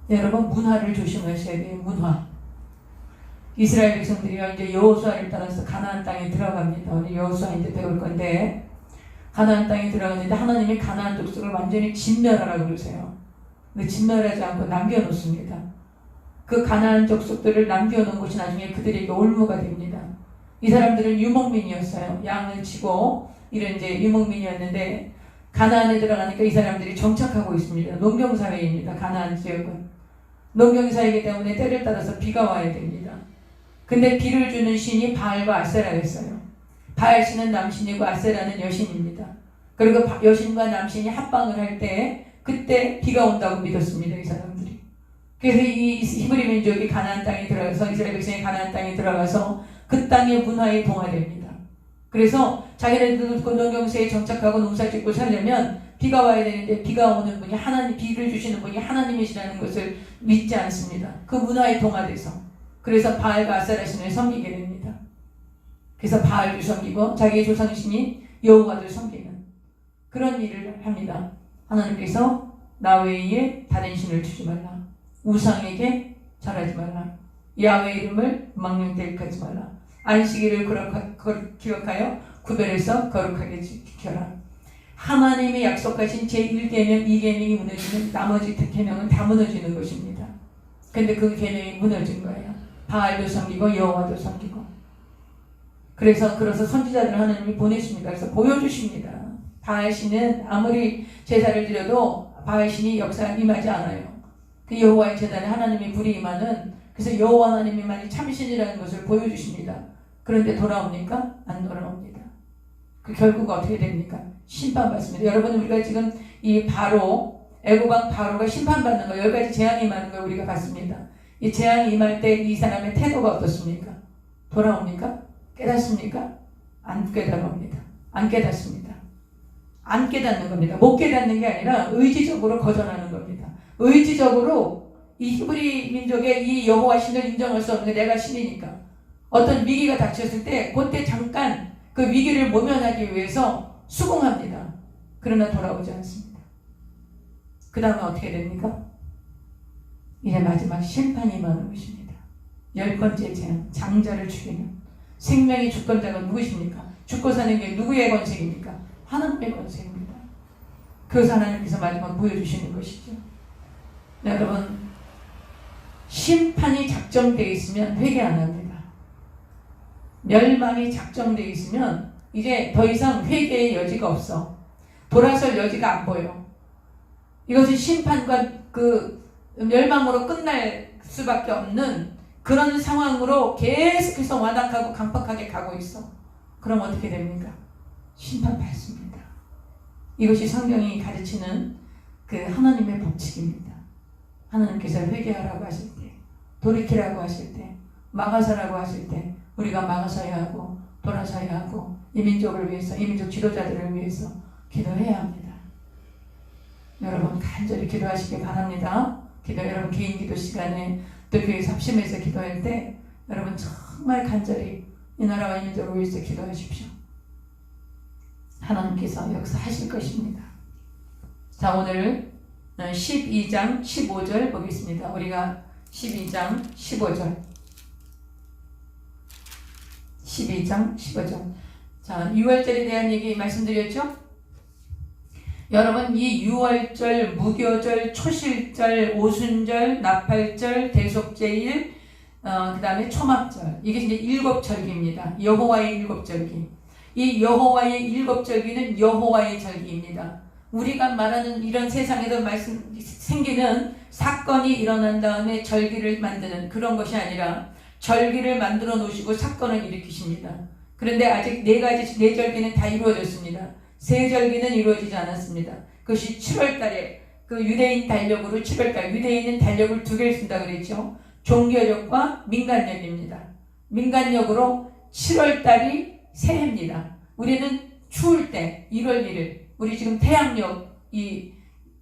여러분 문화를 조심하셔야 돼요. 문화. 이스라엘 백성들이요 이제 여호수아를 따라서 가나안 땅에 들어갑니다. 우리 여호수아 이제 배울 건데 가나안 땅에 들어갔는데 하나님이 가나안 족속을 완전히 진멸하라고 그러세요. 근데 진멸하지 않고 남겨놓습니다. 그 가나안 족속들을 남겨놓은 것이 나중에 그들에게 올무가 됩니다. 이 사람들은 유목민이었어요. 양을 치고 이런 이제 유목민이었는데 가나안에 들어가니까 이 사람들이 정착하고 있습니다. 농경사회입니다. 가나안 지역은. 농경사회이기 때문에 때를 따라서 비가 와야 됩니다. 근데 비를 주는 신이 바알과 아세라였어요. 바알 신은 남신이고 아세라는 여신입니다. 그리고 여신과 남신이 합방을 할 때 그때 비가 온다고 믿었습니다. 이 사람들이. 그래서 이 히브리 민족이 가나안 땅에 들어가서 이스라엘 백성이 가나안 땅에 들어가서 그 땅의 문화에 동화됩니다. 그래서 자기네들도 그 농경사에 정착하고 농사 짓고 살려면 비가 와야 되는데 비가 오는 분이 하나님, 비를 주시는 분이 하나님이시라는 것을 믿지 않습니다. 그 문화에 동화돼서. 그래서 바알과 아세라 신을 섬기게 됩니다. 그래서 바알도 섬기고 자기의 조상신인 여호와도 섬기는 그런 일을 합니다. 하나님께서 나 외에 다른 신을 주지 말라. 우상에게 절하지 말라. 야훼 이름을 망령되게 말라. 안식일을 기억하여 구별해서 거룩하게 지켜라. 하나님의 약속하신 제1계명, 2계명이 무너지면 나머지 계명은 다 무너지는 것입니다. 근데 그 계명이 무너진 거예요. 바알도 섬기고 여호와도 섬기고. 그래서 선지자들 하나님이 보내십니다. 그래서 보여주십니다. 바알신은 아무리 제사를 드려도 바알신이 역사에 임하지 않아요. 그 여호와의 제단에 하나님의 불이 임하는, 그래서 여호와 하나님이만이 참신이라는 것을 보여주십니다. 그런데 돌아옵니까? 안 돌아옵니다. 그 결과가 어떻게 됩니까? 심판받습니다. 여러분, 우리가 지금 이 애굽왕 바로가 심판받는 거, 10가지 재앙이 임하는 걸 우리가 봤습니다. 이 재앙이 임할 때 이 사람의 태도가 어떻습니까? 돌아옵니까? 깨닫습니까? 안 깨달아옵니다. 안 깨닫습니다. 안 깨닫는 겁니다. 못 깨닫는 게 아니라 의지적으로 거절하는 겁니다. 의지적으로 이 히브리 민족의 이 여호와 신을 인정할 수 없는 게 내가 신이니까 어떤 위기가 닥쳤을 때 그때 잠깐 그 위기를 모면하기 위해서 수긍합니다. 그러나 돌아오지 않습니다. 그 다음에 어떻게 됩니까? 이제 마지막 심판이 임하는 것입니다. 10번째 재앙, 장자를 죽이는. 생명의 주권자가 누구십니까? 죽고 사는 게 누구의 권세입니까? 하나님의 권세입니다. 그것을 하나님께서 마지막 보여주시는 것이죠. 네, 여러분, 심판이 작정되어 있으면 회개 안 합니다. 멸망이 작정되어 있으면 이제 더 이상 회개의 여지가 없어. 돌아설 여지가 안 보여. 이것은 심판과 그 멸망으로 끝날 수밖에 없는 그런 상황으로 계속해서 완악하고 강팍하게 가고 있어. 그럼 어떻게 됩니까? 심판받습니다. 이것이 성경이 가르치는 그 하나님의 법칙입니다. 하나님께서 회개하라고 하실 때, 돌이키라고 하실 때, 막아서라고 하실 때 우리가 막아서야 하고 돌아서야 하고 이 민족을 위해서, 이 민족 지도자들을 위해서 기도해야 합니다. 여러분 간절히 기도하시기 바랍니다. 여러분 개인 기도 시간에 또 교회에서 합심해서 기도할 때 여러분 정말 간절히 이 나라와 이 민족을 위해서 기도하십시오. 하나님께서 역사하실 것입니다. 자, 오늘 12장 15절 보겠습니다. 우리가 12장 15절 12장 15절. 자, 6월절에 대한 얘기 말씀드렸죠? 여러분, 이 6월절, 무교절, 초실절, 오순절, 나팔절, 대속제일, 그 다음에 초막절. 이게 이제 7절기입니다. 여호와의 7절기. 이 여호와의 7절기는 여호와의 절기입니다. 우리가 말하는 이런 세상에도 생기는 사건이 일어난 다음에 절기를 만드는 그런 것이 아니라 절기를 만들어 놓으시고 사건을 일으키십니다. 그런데 아직 4절기는 다 이루어졌습니다. 3절기는 이루어지지 않았습니다. 그것이 7월달에 그 유대인 달력으로 7월달, 유대인은 달력을 2개를 쓴다 그랬죠. 종교력과 민간력입니다. 민간력으로 7월달이 새해입니다. 우리는 추울 때 1월 1일, 우리 지금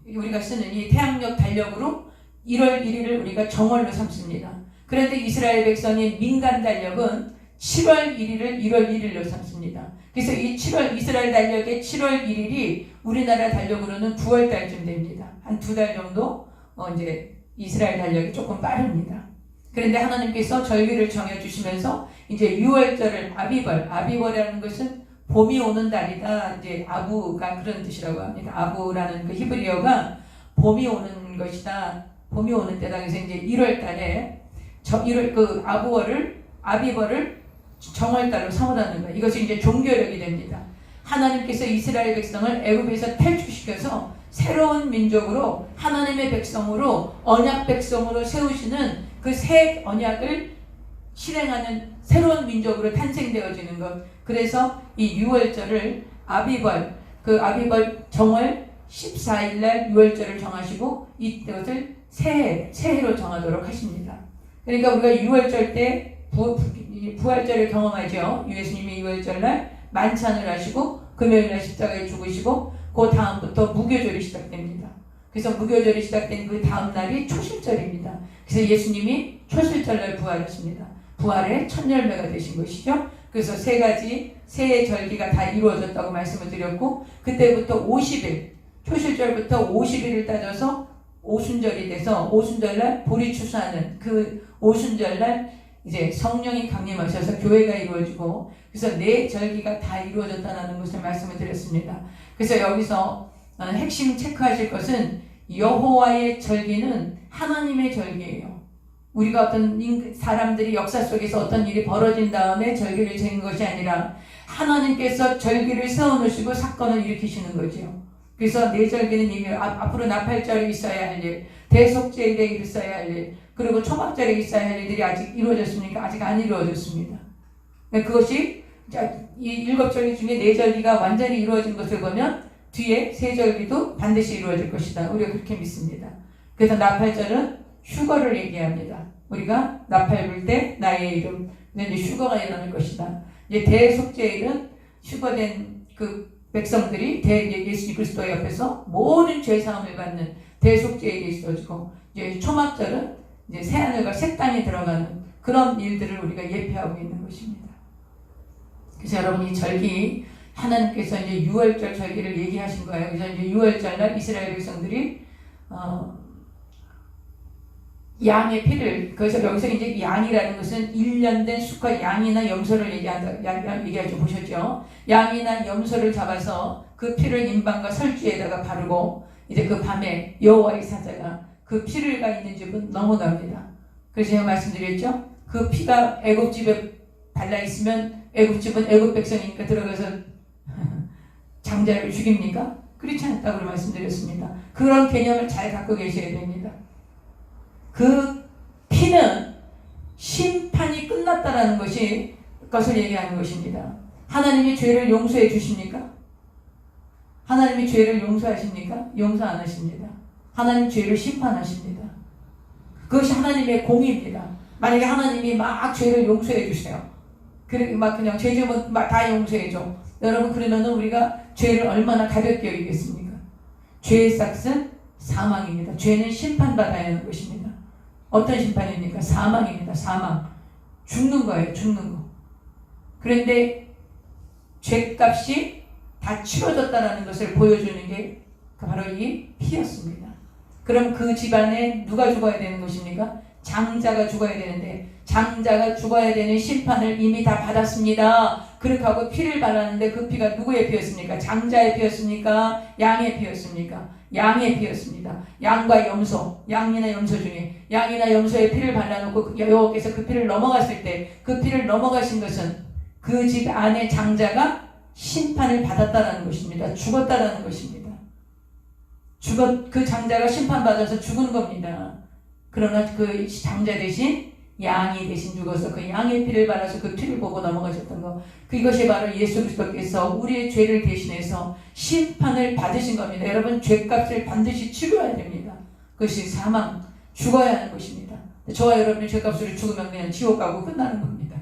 우리가 쓰는 이 태양력 달력으로 1월 1일을 우리가 정월로 삼습니다. 그런데 이스라엘 백성의 민간 달력은 7월 1일을 1월 1일로 삼습니다. 그래서 이 이스라엘 달력의 7월 1일이 우리나라 달력으로는 9월 달쯤 됩니다. 한 2달 정도 이제 이스라엘 달력이 조금 빠릅니다. 그런데 하나님께서 절기를 정해주시면서 이제 6월절을 아비벌이라는 것은 봄이 오는 달이다. 이제 아부가 그런 뜻이라고 합니다. 아부라는 그 히브리어가 봄이 오는 것이다. 봄이 오는 때다. 그래서 이제 1월 달에 그 아비벌을 정월달로 삼으라는 거예요. 이것이 이제 종교력이 됩니다. 하나님께서 이스라엘 백성을 애굽에서 탈출시켜서 새로운 민족으로 하나님의 백성으로 언약 백성으로 세우시는 그 새 언약을 실행하는 새로운 민족으로 탄생되어지는 것. 그래서 이 6월절을 아비벌 정월 14일날 6월절을 정하시고 이것을 새해로 정하도록 하십니다. 그러니까 우리가 6월절 때 부활절을 경험하죠. 예수님이 6월절날 만찬을 하시고 금요일날 십자가에 죽으시고 그 다음부터 무교절이 시작됩니다. 그래서 무교절이 시작된 그 다음 날이 초실절입니다. 그래서 예수님이 초실절날 부활하십니다. 부활의 첫 열매가 되신 것이죠. 그래서 세 가지 새해 절기가 다 이루어졌다고 말씀을 드렸고, 그때부터 50일, 초실절부터 50일을 따져서 오순절이 돼서 오순절날 보리 추수하는 그 오순절날 이제 성령이 강림하셔서 교회가 이루어지고, 그래서 네 절기가 다 이루어졌다는 것을 말씀을 드렸습니다. 그래서 여기서 핵심 체크하실 것은 여호와의 절기는 하나님의 절기예요. 우리가 어떤 사람들이 역사 속에서 어떤 일이 벌어진 다음에 절기를 정한 것이 아니라 하나님께서 절기를 세워놓으시고 사건을 일으키시는 거죠. 그래서 네 절기는 이미 앞으로 나팔절에 있어야 할 일, 대속죄일에 있어야 할 일, 그리고 초막절에 있어야 할 일들이 아직 이루어졌습니까? 아직 안 이루어졌습니다. 그것이 이 7절기 중에 4절기가 완전히 이루어진 것을 보면 뒤에 3절기도 반드시 이루어질 것이다. 우리가 그렇게 믿습니다. 그래서 나팔절은 휴거를 얘기합니다. 우리가 나팔 불 때 나의 이름, 이제 휴거가 일어날 것이다. 이제 대속죄일은 휴거된 그 백성들이 예수 그리스도 옆에서 모든 죄 사함을 받는 대속죄일이 있어지고, 이제 초막절은 이제 새하늘과 새 땅에 들어가는 그런 일들을 우리가 예표하고 있는 것입니다. 그래서 여러분, 이 절기 하나님께서 이제 6월절 절기를 얘기하신 거예요. 그래서 이제 6월절 날 이스라엘 백성들이 양의 피를, 그래서 여기서 이제 양이라는 것은 1년 된 수컷 양이나 염소를 얘기하죠. 보셨죠? 양이나 염소를 잡아서 그 피를 인방과 설주에다가 바르고, 이제 그 밤에 여호와의 사자가 그 피를 가 있는 집은 넘어갑니다. 그래서 제가 말씀드렸죠? 그 피가 애굽집에 발라 있으면 애굽집은 애굽 백성이니까 들어가서 장자를 죽입니까? 그렇지 않다고 말씀드렸습니다. 그런 개념을 잘 갖고 계셔야 됩니다. 그 피는 심판이 끝났다라는 것을 얘기하는 것입니다. 하나님이 죄를 용서해 주십니까? 하나님이 죄를 용서하십니까? 용서 안 하십니다. 하나님 죄를 심판하십니다. 그것이 하나님의 공의입니다. 만약에 하나님이 막 죄를 용서해 주세요. 그냥 죄 지으면 막 다 용서해 줘. 여러분, 그러면은 우리가 죄를 얼마나 가볍게 여기겠습니까? 죄의 삭은 사망입니다. 죄는 심판받아야 하는 것입니다. 어떤 심판입니까? 사망입니다. 사망. 죽는 거예요. 죽는 거. 그런데 죄값이 다 치러졌다는 것을 보여주는 게 바로 이 피였습니다. 그럼 그 집안에 누가 죽어야 되는 것입니까? 장자가 죽어야 되는데, 장자가 죽어야 되는 심판을 이미 다 받았습니다. 그렇게 하고 피를 발랐는데 그 피가 누구의 피였습니까? 장자의 피였습니까? 양의 피였습니까? 양의 피였습니다. 양과 염소, 양이나 염소 중에 양이나 염소의 피를 발라놓고 여호와께서 그 피를 넘어갔을 때, 그 피를 넘어가신 것은 그 집 안의 장자가 심판을 받았다라는 것입니다. 죽었다라는 것입니다. 그 장자가 심판받아서 죽은 겁니다. 그러나 그 장자 대신 양이 대신 죽어서 그 양의 피를 발라서 그 피를 보고 넘어가셨던 거, 이것이 바로 예수 그리스도께서 우리의 죄를 대신해서 심판을 받으신 겁니다. 여러분, 죄값을 반드시 치러야 됩니다. 그것이 사망, 죽어야 하는 것입니다. 저와 여러분이 죄값으로 죽으면 그냥 지옥 가고 끝나는 겁니다.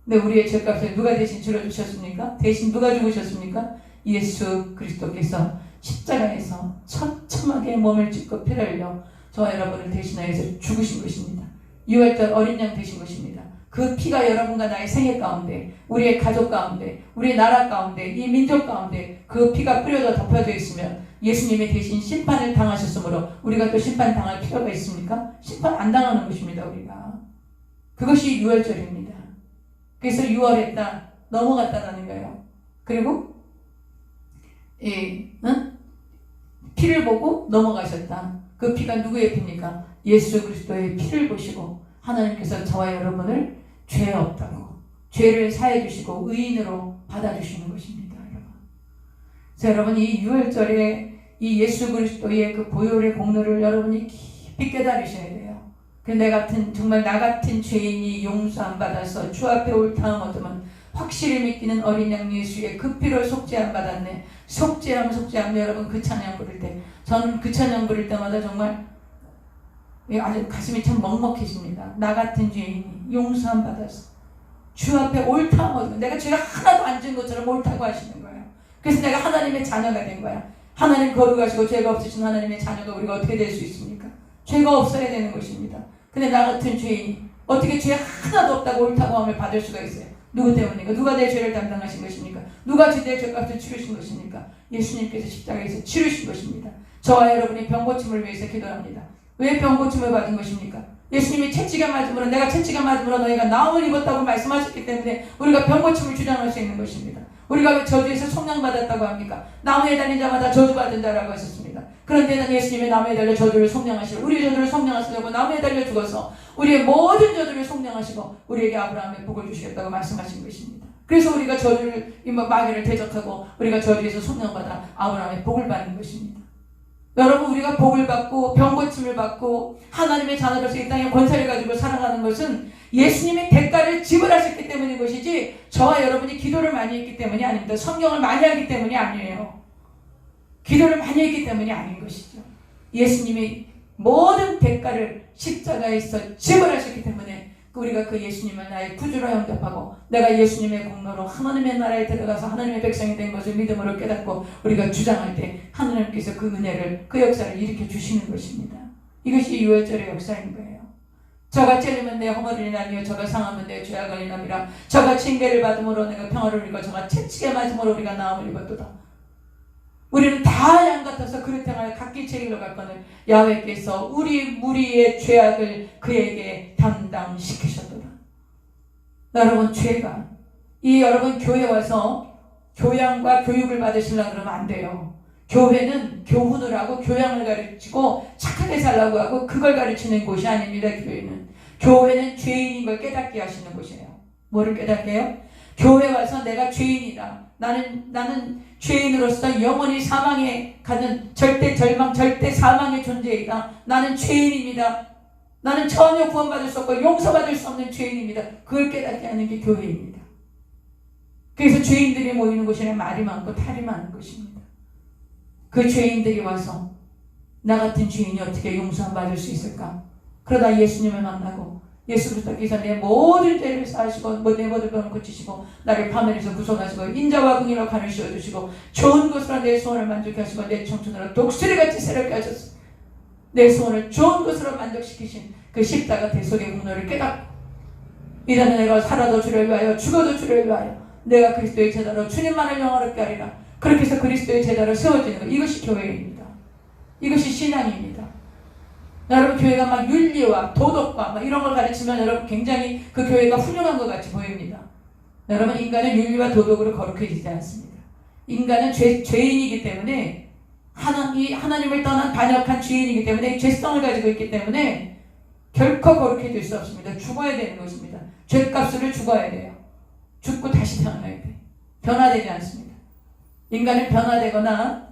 근데 우리의 죄값을 누가 대신 치러주셨습니까? 대신 누가 죽으셨습니까? 예수 그리스도께서 십자가에서 처참하게 몸을 찢고 피를 흘려 저와 여러분을 대신하여서 죽으신 것입니다. 6월절 어린 양 되신 것입니다. 그 피가 여러분과 나의 생애 가운데, 우리의 가족 가운데, 우리의 나라 가운데, 이 민족 가운데 그 피가 뿌려져 덮여져 있으면 예수님이 대신 심판을 당하셨으므로 우리가 또 심판 당할 필요가 있습니까? 심판 안 당하는 것입니다. 우리가. 그것이 유월절입니다. 그래서 유월했다, 넘어갔다라는 거예요. 그리고 피를 보고 넘어가셨다. 그 피가 누구의 피입니까? 예수 그리스도의 피를 보시고 하나님께서 저와 여러분을 죄 없다고, 죄를 사해 주시고 의인으로 받아주시는 것입니다. 여러분. 그래서 여러분, 이 유월절에 이 예수 그리스도의 그 보혈의 공로를 여러분이 깊이 깨달으셔야 돼요. 정말 나 같은 죄인이 용서 안 받아서 주 앞에 옳다함 얻으면 확실히 믿기는 어린 양 예수의 그 피로 속죄함 받았네. 속죄함 여러분, 그 찬양 부를 때, 저는 그 찬양 부를 때마다 정말 아주 가슴이 참 먹먹해집니다. 나 같은 죄인이 용서함 받아서 주 앞에 옳다함 얻으면, 내가 죄가 하나도 안 지은 것처럼 옳다고 하시는 거예요. 그래서 내가 하나님의 자녀가 된 거야. 하나님 거룩하시고 죄가 없으신 하나님의 자녀가 우리가 어떻게 될 수 있습니까? 죄가 없어야 되는 것입니다. 근데 나 같은 죄인이 어떻게 죄 하나도 없다고 옳다고 함을 받을 수가 있어요? 누구 때문입니까? 누가 내 죄를 담당하신 것입니까? 누가 내 죄값을 치르신 것입니까? 예수님께서 십자가에서 치르신 것입니다. 저와 여러분이 병고침을 위해서 기도합니다. 왜 병고침을 받은 것입니까? 예수님이 채찍에 맞음으로, 내가 채찍에 맞음으로 너희가 나음을 입었다고 말씀하셨기 때문에 우리가 병고침을 주장할 수 있는 것입니다. 우리가 왜 저주에서 속량받았다고 합니까? 나무에 달린 자마다 저주받은 자라고 하셨습니다. 그런데 예수님의 나무에 달려 저주를 속량하시고, 우리의 저주를 속량하시려고 나무에 달려 죽어서 우리의 모든 저주를 속량하시고 우리에게 아브라함의 복을 주시겠다고 말씀하신 것입니다. 그래서 우리가 저주를, 마귀를 대적하고 우리가 저주에서 속량받아 아브라함의 복을 받는 것입니다. 여러분, 우리가 복을 받고 병고침을 받고 하나님의 자녀로서 이 땅에 권세를 가지고 살아가는 것은 예수님의 대가를 지불하셨기 때문인 것이지, 저와 여러분이 기도를 많이 했기 때문이 아닙니다. 성경을 많이 하기 때문이 아니에요. 기도를 많이 했기 때문이 아닌 것이죠. 예수님이 모든 대가를 십자가에서 지불하셨기 때문에 우리가 그 예수님을 나의 구주로 영접하고 내가 예수님의 공로로 하나님의 나라에 들어가서 하나님의 백성이 된 것을 믿음으로 깨닫고 우리가 주장할 때 하나님께서 그 은혜를, 그 역사를 일으켜 주시는 것입니다. 이것이 유월절의 역사인 거예요. 저가 찔리면 내 허물이 나뉘어 저가 상하면 내 죄악을 인함이라. 저가 징계를 받음으로 내가 평화를 이루고 저가 채찍에 맞음으로 우리가 나음을 입었도다. 우리는 다 양 같아서 그릇 행하여 각기 책임을 갖거늘 야훼께서 우리 무리의 죄악을 그에게 담당시키셨도다. 여러분, 죄가, 여러분 교회 와서 교양과 교육을 받으시려고 그러면 안 돼요. 교회는 교훈을 하고 교양을 가르치고 착하게 살라고 하고 그걸 가르치는 곳이 아닙니다. 교회는 죄인인 걸 깨닫게 하시는 곳이에요. 뭐를 깨닫게 해요? 교회 와서 내가 죄인이다. 나는 죄인으로서 영원히 사망에 가는 절대 절망, 절대 사망의 존재이다. 나는 죄인입니다. 나는 전혀 구원받을 수 없고 용서받을 수 없는 죄인입니다. 그걸 깨닫게 하는 게 교회입니다. 그래서 죄인들이 모이는 곳에는 말이 많고 탈이 많은 것입니다. 그 죄인들이 와서 나 같은 죄인이 어떻게 용서함 받을 수 있을까? 그러다 예수님을 만나고 예수 그리스도께서 내 모든 죄를 사하시고 내 모든 병을 고치시고 나를 파멸에서 구속하시고 인자와 긍휼로 간을 씌워주시고 좋은 것으로 내 소원을 만족해 하시고 내 청춘으로 독수리같이 새롭게 하셨어. 내 소원을 좋은 것으로 만족시키신 그 십자가 대속의 공로를 깨닫고 이제는 내가 살아도 주를 위하여 죽어도 주를 위하여 내가 그리스도의 제자로 주님만을 영화롭게 하리라. 그렇게 해서 그리스도의 제자로 세워지는 것, 이것이 교회입니다. 이것이 신앙입니다. 여러분, 교회가 막 윤리와 도덕과 막 이런 걸 가르치면 여러분 굉장히 그 교회가 훌륭한 것 같이 보입니다. 여러분, 인간은 윤리와 도덕으로 거룩해지지 않습니다. 인간은 죄인이기 때문에 하나님을 떠난 반역한 죄인이기 때문에 죄성을 가지고 있기 때문에 결코 거룩해질 수 없습니다. 죽어야 되는 것입니다. 죄값을 죽어야 돼요. 죽고 다시 태어나야 돼요. 변화되지 않습니다. 인간은 변화되거나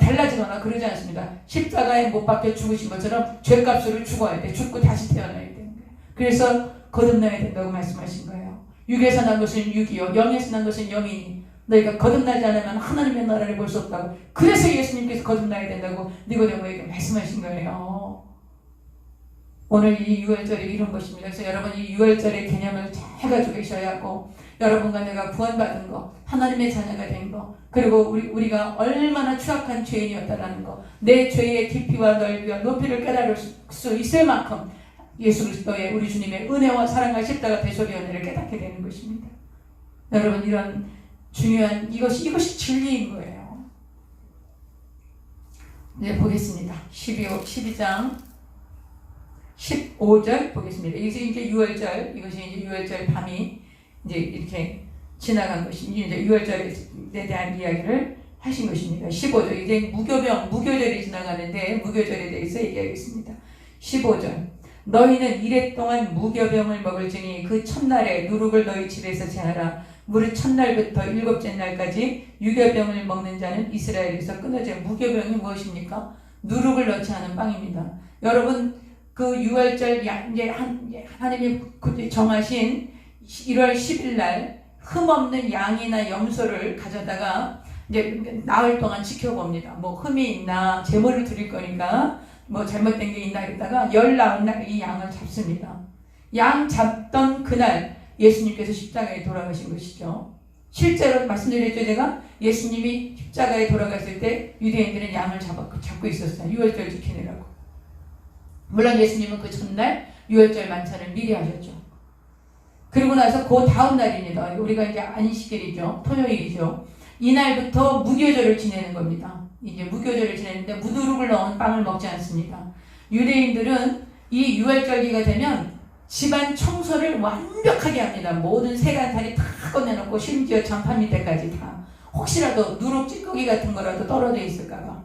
달라지거나 그러지 않습니다. 십자가에 못 박혀 죽으신 것처럼 죄값으로 죽어야 돼. 죽고 다시 태어나야 되는 거예요. 그래서 거듭나야 된다고 말씀하신 거예요. 육에서 난 것은 육이요 영에서 난 것은 영이니 너희가 거듭나지 않으면 하나님의 나라를 볼 수 없다고. 그래서 예수님께서 거듭나야 된다고 니고데모에게 말씀하신 거예요. 오늘 이 유월절이 이런 것입니다. 그래서 여러분, 이 유월절의 개념을 잘 가지고 계셔야 하고, 여러분과 내가 구원받은 거, 하나님의 자녀가 된 거, 그리고 우리가 얼마나 추악한 죄인이었다라는 거, 내 죄의 깊이와 넓이와 높이를 깨달을 수 있을 만큼 예수 그리스도의 우리 주님의 은혜와 사랑과 십자가 대속의 은혜를 깨닫게 되는 것입니다. 여러분, 이런 중요한 이것이 진리인 거예요. 이제 보겠습니다. 12장 15절 보겠습니다. 이것이 이제 6월절, 이것이 이제 6월절 밤이 이제 이렇게 지나간 것입니다. 이제 6월절에 대한 이야기를 하신 것입니다. 15절, 이제 무교절이 지나가는데 무교절에 대해서 얘기하겠습니다. 15절, 너희는 이래 동안 무교병을 먹을지니 그 첫날에 누룩을 너희 집에서 제하라. 무릇 첫날부터 일곱째 날까지 유교병을 먹는 자는 이스라엘에서 끊어져. 무교병이 무엇입니까? 누룩을 넣지 않은 빵입니다. 여러분, 그 6월절 이제 하나님이 정하신 1월 10일 날 흠없는 양이나 염소를 가져다가 이제 나흘 동안 지켜봅니다. 뭐 흠이 있나, 제물을 드릴 거니까 뭐 잘못된 게 있나 이러다가 열 나흘 날 이 양을 잡습니다. 양 잡던 그날 예수님께서 십자가에 돌아가신 것이죠. 실제로 말씀드렸죠. 제가 예수님이 십자가에 돌아갔을 때 유대인들은 양을 잡고 있었어요. 6월절 지키느라고. 물론 예수님은 그 첫날 6월절 만찬을 미리 하셨죠. 그리고 나서 그 다음 날입니다. 우리가 이제 안식일이죠. 토요일이죠. 이날부터 무교절을 지내는 겁니다. 이제 무교절을 지내는데 무누룩을 넣은 빵을 먹지 않습니다. 유대인들은 이 6월절기가 되면 집안 청소를 완벽하게 합니다. 모든 세간살이 다 꺼내놓고 심지어 장판 밑에까지 다. 혹시라도 누룩 찌꺼기 같은 거라도 떨어져 있을까봐.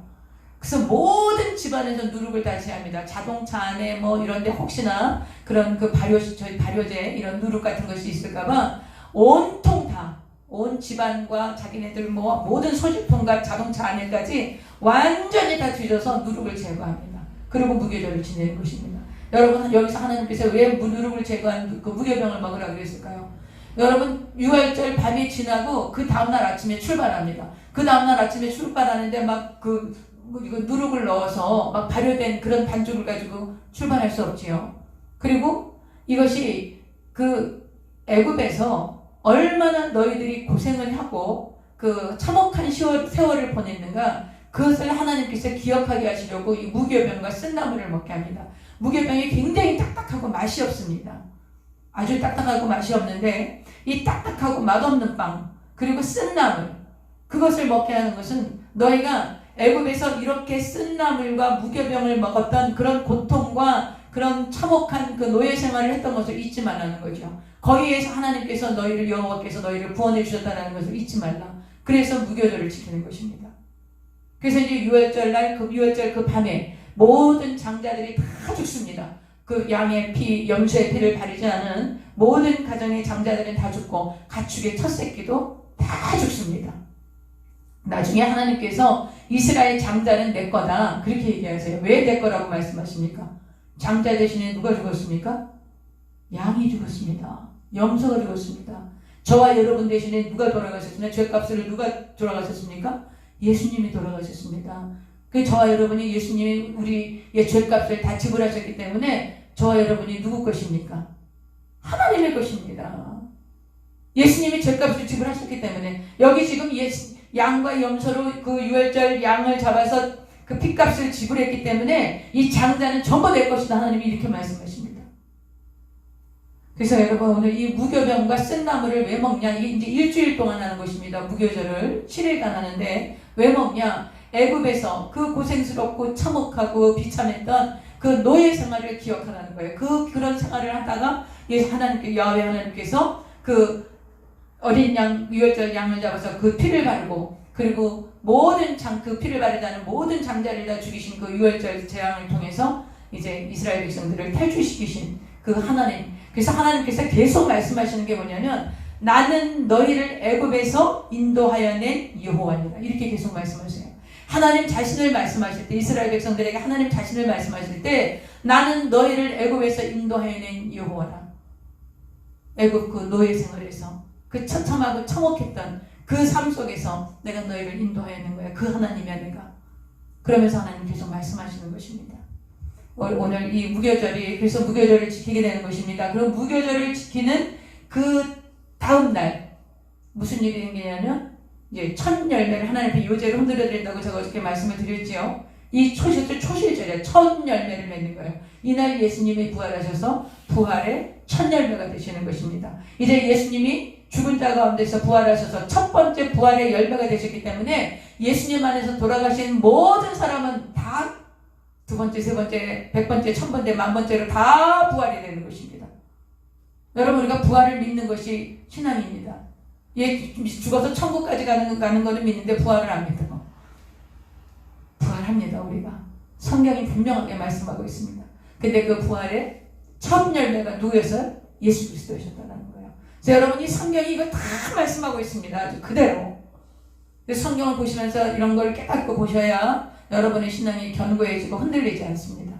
그래서 모든 집안에서 누룩을 다 제합니다. 자동차 안에 뭐 이런데 혹시나 그런 그 발효제 이런 누룩 같은 것이 있을까봐 온통 다. 온 집안과 자기네들 뭐 모든 소지품과 자동차 안에까지 완전히 다 뒤져서 누룩을 제거합니다. 그리고 무교절을 지내는 것입니다. 여러분, 여기서 하나님께서 왜 누룩을 제거한 그 무교병을 먹으라고 그랬을까요? 여러분, 6월절 밤이 지나고 그 다음날 아침에 출발합니다. 그 다음날 아침에 출발하는데 막 이거 누룩을 넣어서 막 발효된 그런 반죽을 가지고 출발할 수 없지요. 그리고 이것이 그 애굽에서 얼마나 너희들이 고생을 하고 그 참혹한 세월을 보냈는가, 그것을 하나님께서 기억하게 하시려고 이 무교병과 쓴나물을 먹게 합니다. 무교병이 굉장히 딱딱하고 맛이 없습니다. 아주 딱딱하고 맛이 없는데 이 딱딱하고 맛없는 빵 그리고 쓴나물, 그것을 먹게 하는 것은 너희가 애굽에서 이렇게 쓴나물과 무교병을 먹었던 그런 고통과 그런 참혹한 그 노예 생활을 했던 것을 잊지 말라는 거죠. 거기에서 하나님께서 여호와께서 너희를 구원해 주셨다는 것을 잊지 말라. 그래서 무교절을 지키는 것입니다. 그래서 이제 6월절 날, 6월절 그 밤에 모든 장자들이 다 죽습니다. 그 양의 피, 염소의 피를 바르지 않은 모든 가정의 장자들은 다 죽고 가축의 첫 새끼도 다 죽습니다. 나중에 하나님께서 이스라엘 장자는 내 거다 그렇게 얘기하세요. 왜 내 거라고 말씀하십니까? 장자 대신에 누가 죽었습니까? 양이 죽었습니다. 염소가 죽었습니다. 저와 여러분 대신에 누가 돌아가셨습니까? 죄값을 누가 돌아가셨습니까? 예수님이 돌아가셨습니다. 그 저와 여러분이 예수님이 우리의 죄값을 다 지불하셨기 때문에 저와 여러분이 누구 것입니까? 하나님의 것입니다. 예수님이 죄값을 지불하셨기 때문에 여기 지금 양과 염소로 그 6월절 양을 잡아서 그 핏값을 지불했기 때문에 이 장자는 전부 내 것이다. 하나님이 이렇게 말씀하십니다. 그래서 여러분, 오늘 이 무교병과 쓴나물을 왜 먹냐? 이게 이제 일주일 동안 하는 것입니다. 무교절을 7일간 하는데 왜 먹냐? 애굽에서 그 고생스럽고 참혹하고 비참했던 그 노예 생활을 기억하라는 거예요. 그런 생활을 하다가 야훼 하나님께서 그 어린 양, 유월절 양을 잡아서 그 피를 바르고, 그리고 모든 그 피를 바르다는 모든 장자를 다 죽이신 그 유월절 재앙을 통해서 이제 이스라엘 백성들을 탈출시키신 그 하나님. 그래서 하나님께서 계속 말씀하시는 게 뭐냐면, 나는 너희를 애굽에서 인도하여 낸 여호와니라. 이렇게 계속 말씀하세요. 하나님 자신을 말씀하실 때, 이스라엘 백성들에게 하나님 자신을 말씀하실 때, 나는 너희를 애굽에서 인도하여 낸 여호와라. 애굽 그 노예 생활에서 그 처참하고 참혹했던 그 삶 속에서 내가 너희를 인도하여 낸 거야. 그 하나님이야 내가. 그러면서 하나님 계속 말씀하시는 것입니다. 오늘 이 무교절이, 그래서 무교절을 지키게 되는 것입니다. 그럼 무교절을 지키는 그 다음 날 무슨 일이 생기냐면, 이제 첫 열매를 하나님 앞에 요제를 흔들어 드린다고 제가 어저께 말씀을 드렸지요. 이 초실절에 첫 열매를 맺는 거예요. 이날 예수님이 부활하셔서 부활의 첫 열매가 되시는 것입니다. 이제 예수님이 죽은 자 가운데서 부활하셔서 첫 번째 부활의 열매가 되셨기 때문에 예수님 안에서 돌아가신 모든 사람은 다 두 번째, 세 번째, 100번째, 1000번째, 10,000번째로 다 부활이 되는 것입니다. 여러분, 우리가 부활을 믿는 것이 신앙입니다. 죽어서 천국까지 가는 거는 믿는데 부활을 안 믿어. 부활합니다. 우리가 성경이 분명하게 말씀하고 있습니다. 근데 그 부활의 첫 열매가 누구였어요? 예수 그리스도이셨다는 거예요. 그래서 여러분이 성경이 이거 다 말씀하고 있습니다. 아주 그대로. 성경을 보시면서 이런 걸 깨닫고 보셔야 여러분의 신앙이 견고해지고 흔들리지 않습니다.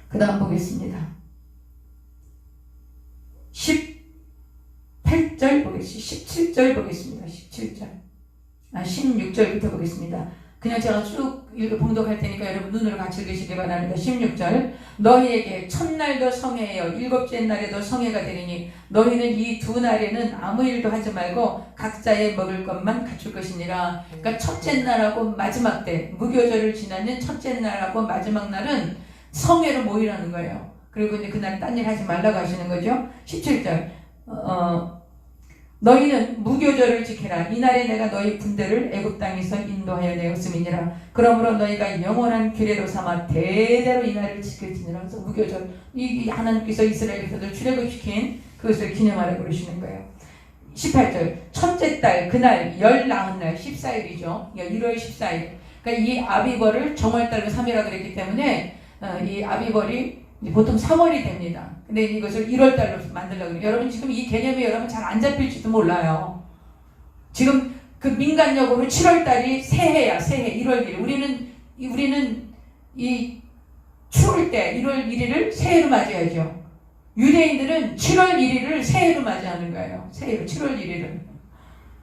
그 다음 보겠습니다. 18절 보겠습니다. 17절 보겠습니다. 17절. 16절부터 보겠습니다. 그냥 제가 쭉 봉독할 테니까 여러분 눈으로 같이 읽으시기 바랍니다. 16절. 너희에게 첫날도 성회요 일곱째 날에도 성회가 되리니 너희는 이 두 날에는 아무 일도 하지 말고 각자의 먹을 것만 갖출 것이니라. 그러니까 첫째 날하고 마지막 때, 무교절을 지나는 첫째 날하고 마지막 날은 성회로 모이라는 거예요. 그리고 이제 그날 딴 일 하지 말라고 하시는 거죠. 17절. 너희는 무교절을 지키라. 이날에 내가 너희 군대를 애굽 땅에서 인도하여 내었음이니라. 그러므로 너희가 영원한 규례로 삼아 대대로 이날을 지킬지니라. 그래서 무교절, 이 하나님께서 이스라엘 백성들을 출애굽시킨 그것을 기념하라고 그러시는 거예요. 18절. 첫째 달 그날 열 나흔 날 14일이죠. 1월 14일. 그러니까 이 아비벌을 정월달로 3일이라고 그랬기 때문에 이 아비벌이 보통 3월이 됩니다. 근데 이것을 1월달로 만들려고 해요. 여러분 지금 이 개념이 여러분 잘 안 잡힐지도 몰라요. 지금 그 민간적으로 7월달이 새해야, 새해 1월 1일. 우리는 이 추울 때 1월 1일을 새해로 맞이하죠. 유대인들은 7월 1일을 새해로 맞이하는 거예요. 새해로 7월 1일을.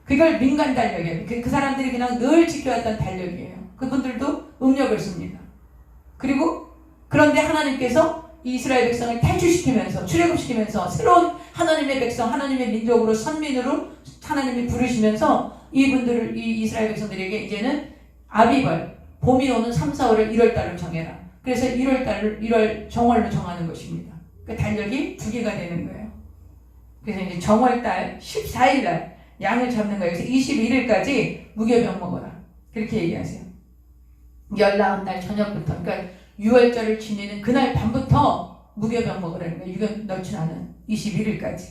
그걸 민간 달력이에요. 그 사람들이 그냥 늘 지켜왔던 달력이에요. 그분들도 음력을 씁니다. 그리고 그런데 하나님께서 이스라엘 백성을 탈출시키면서 출애굽시키면서 새로운 하나님의 백성, 하나님의 민족으로 선민으로 하나님이 부르시면서 이분들을 이 이스라엘 백성들에게 이제는 아비벌, 봄이 오는 3, 4월을 1월달로 정해라. 그래서 1월 정월로 정하는 것입니다. 그 달력이 두 개가 되는 거예요. 그래서 이제 정월달 14일날 양을 잡는 거예요. 그래서 21일까지 무교병 먹어라. 그렇게 얘기하세요. 19날 저녁부터, 그러니까 6월절을 지내는 그날 밤부터 무교병 먹으라는 거예요. 유경 넣지 않은 21일까지.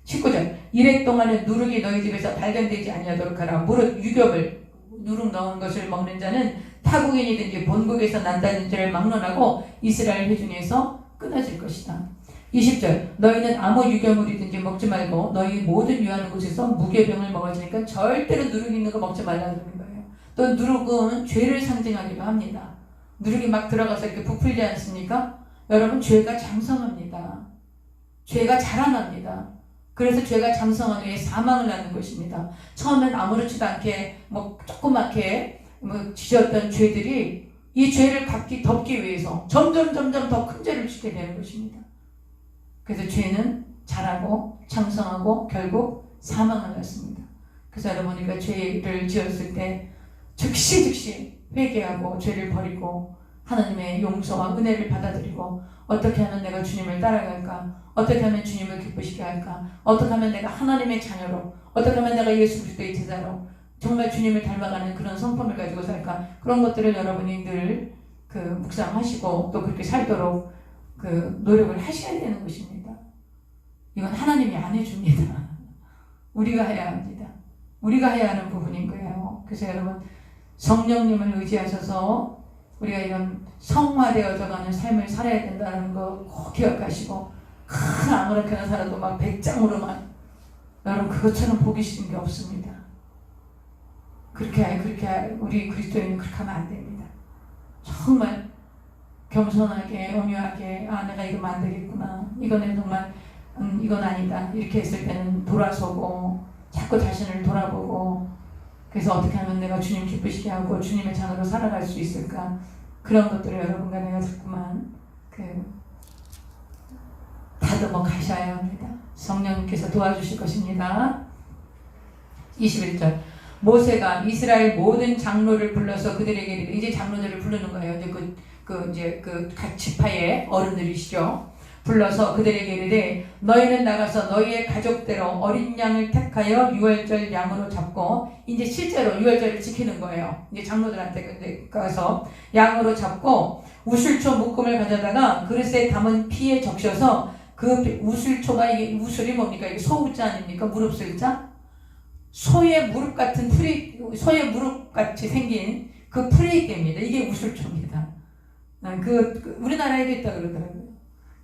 19절. 이래 동안은 누룩이 너희 집에서 발견되지 아니하도록 하라. 무릇 유격을 누룩 넣은 것을 먹는 자는 타국인이든지 본국에서 난다는 자를 막론하고 이스라엘 회중에서 끊어질 것이다. 20절. 너희는 아무 유교물이든지 먹지 말고 너희 모든 유하는 곳에서 무교병을 먹어지니까 절대로 누룩 있는 거 먹지 말라는 거예요. 또 누룩은 죄를 상징하기도 합니다. 누룩이 막 들어가서 이렇게 부풀지 않습니까? 여러분, 죄가 장성합니다. 죄가 자라납니다. 그래서 죄가 장성한 후에 사망을 낳는 것입니다. 처음엔 아무렇지도 않게 조그맣게 지었던 죄들이 이 죄를 덮기 위해서 점점 더 큰 죄를 짓게 되는 것입니다. 그래서 죄는 자라고 장성하고 결국 사망을 낳습니다. 그래서 여러분, 우리가 죄를 지었을 때 즉시 회개하고 죄를 버리고 하나님의 용서와 은혜를 받아들이고 어떻게 하면 내가 주님을 따라갈까? 어떻게 하면 주님을 기쁘시게 할까? 어떻게 하면 내가 하나님의 자녀로, 어떻게 하면 내가 예수 그리스도의 제자로 정말 주님을 닮아가는 그런 성품을 가지고 살까? 그런 것들을 여러분이 늘 묵상하시고 또 그렇게 살도록 노력을 하셔야 되는 것입니다. 이건 하나님이 안 해줍니다. 우리가 해야 합니다. 우리가 해야 하는 부분인 거예요. 그래서 여러분, 성령님을 의지하셔서 우리가 이런 성화되어져가는 삶을 살아야 된다는 거 꼭 기억하시고, 아무렇게나 살아도 막 백장으로만, 여러분 그것처럼 보기 싫은 게 없습니다. 그렇게 우리 그리스도인은 그렇게 하면 안 됩니다. 정말 겸손하게 온유하게 내가 이러면 안 되겠구나, 이거는 정말 이건 아니다, 이렇게 했을 때는 돌아서고 자꾸 자신을 돌아보고, 그래서 어떻게 하면 내가 주님 기쁘시게 하고 주님의 자녀로 살아갈 수 있을까, 그런 것들을 여러분과 내가 자꾸만 다듬어 가셔야 합니다. 성령님께서 도와주실 것입니다. 21절. 모세가 이스라엘 모든 장로를 불러서 그들에게 이르되, 이제 장로들을 부르는 거예요. 이제 각 지파의 어른들이시죠. 불러서 그들에게 이르되 너희는 나가서 너희의 가족대로 어린 양을 택하여 유월절 양으로 잡고, 이제 실제로 유월절을 지키는 거예요. 이제 장로들한테 가서 양으로 잡고 우슬초 묶음을 가져다가 그릇에 담은 피에 적셔서 그 우슬초가, 이게 우슬이 뭡니까? 이게 소우자 아닙니까? 무릎슬자? 소의 무릎 같은 풀이, 소의 무릎 같이 생긴 그 풀이입니다. 이게 우슬초입니다. 우리나라에도 있다 그러더라고요.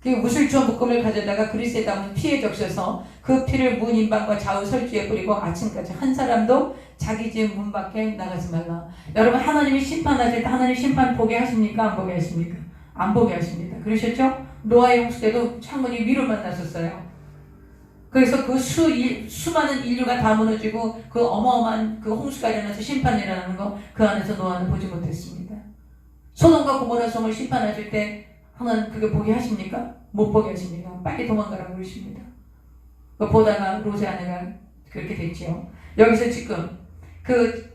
그 우슬초 묶음을 가져다가 그릇에 담은 피에 적셔서 그 피를 문 인방과 좌우 설주에 뿌리고 아침까지 한 사람도 자기 집 문 밖에 나가지 말라. 여러분, 하나님이 심판하실 때 하나님 심판 보게 하십니까? 안 보게 하십니까? 안 보게 하십니다. 그러셨죠? 노아의 홍수 때도 창문이 위로만 났었어요. 그래서 그 수많은 인류가 다 무너지고 그 어마어마한 그 홍수가 일어나서 심판이 일어나는 거, 그 안에서 노아는 보지 못했습니다. 소돔과 고모라 성을 심판하실 때 하나님 그게 보게 하십니까? 못 보게 하십니다. 빨리 도망가라고 그러십니다. 보다가 롯의 아내가 그렇게 됐지요. 여기서 지금 그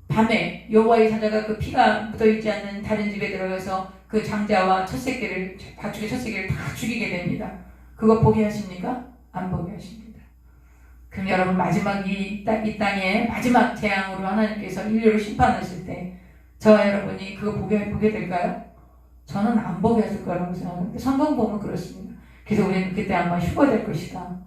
밤에 여호와의 사자가 그 피가 묻어있지 않는 다른 집에 들어가서 그 장자와 가축의 첫 새끼를 다 죽이게 됩니다. 그거 보게 하십니까? 안 보게 하십니다. 그럼 여러분, 마지막 이 땅에 마지막 재앙으로 하나님께서 인류를 심판하실 때 저와 여러분이 그거 보게 될까요? 저는 안 보게 하실 거라고 생각합니다. 성경 보면 그렇습니다. 그래서 우리는 그때 아마 휴가 될 것이다.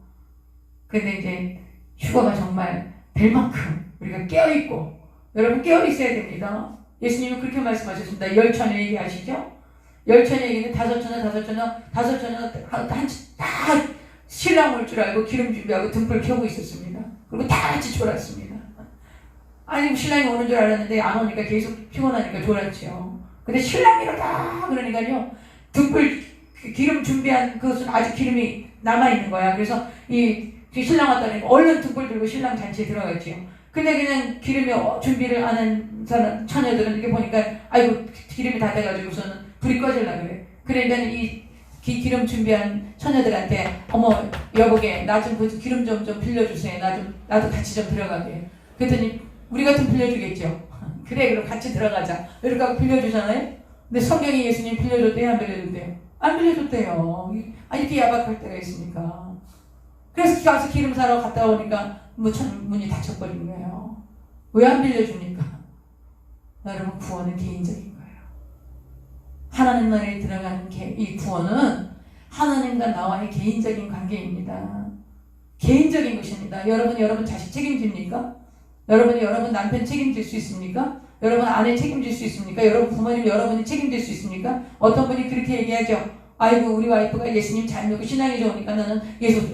근데 이제 휴가가 정말 될 만큼 우리가 깨어있고, 여러분 깨어있어야 됩니다. 예수님은 그렇게 말씀하셨습니다. 열처녀 얘기하시죠? 열처녀 얘기는 다섯 처녀 다 신랑 올 줄 알고 기름 준비하고 등불 켜고 있었습니다. 그리고 다 같이 졸았습니다. 아니, 신랑이 오는 줄 알았는데 안 오니까 계속 피곤하니까 졸았죠. 근데 신랑이로다 그러니까요, 등불 기름 준비한 그것은 아직 기름이 남아있는 거야. 그래서 이 신랑 왔다니까 얼른 등불 들고 신랑 잔치에 들어갔지요. 근데 그냥 기름이 준비를 안 한 사람, 처녀들은 이렇게 보니까 아이고 기름이 다 돼가지고서는 불이 꺼질라 그래. 그러니까 이 기름 준비한 처녀들한테, 어머 여보게 나 좀 기름 좀 빌려주세요. 나도 같이 좀 들어가게. 그랬더니 우리 같으면 빌려주겠죠. 그래, 그럼 같이 들어가자. 이렇게 하고 빌려주잖아요. 근데 성경이 예수님 빌려줬대요, 안 빌려줬대요? 안 빌려줬대요. 이렇게 야박할 때가 있으니까. 그래서 가서 기름 사러 갔다 오니까 문이 닫혀버린 거예요. 왜 안 빌려줍니까? 여러분, 구원은 개인적인 거예요. 하나님 나라에 들어가는 이 구원은 하나님과 나와의 개인적인 관계입니다. 개인적인 것입니다. 여러분 자식 책임집니까? 여러분 남편 책임질 수 있습니까? 여러분 아내 책임질 수 있습니까? 여러분 부모님 여러분이 책임질 수 있습니까? 어떤 분이 그렇게 얘기하죠. 아이고, 우리 와이프가 예수님 잘 믿고 신앙이 좋으니까 나는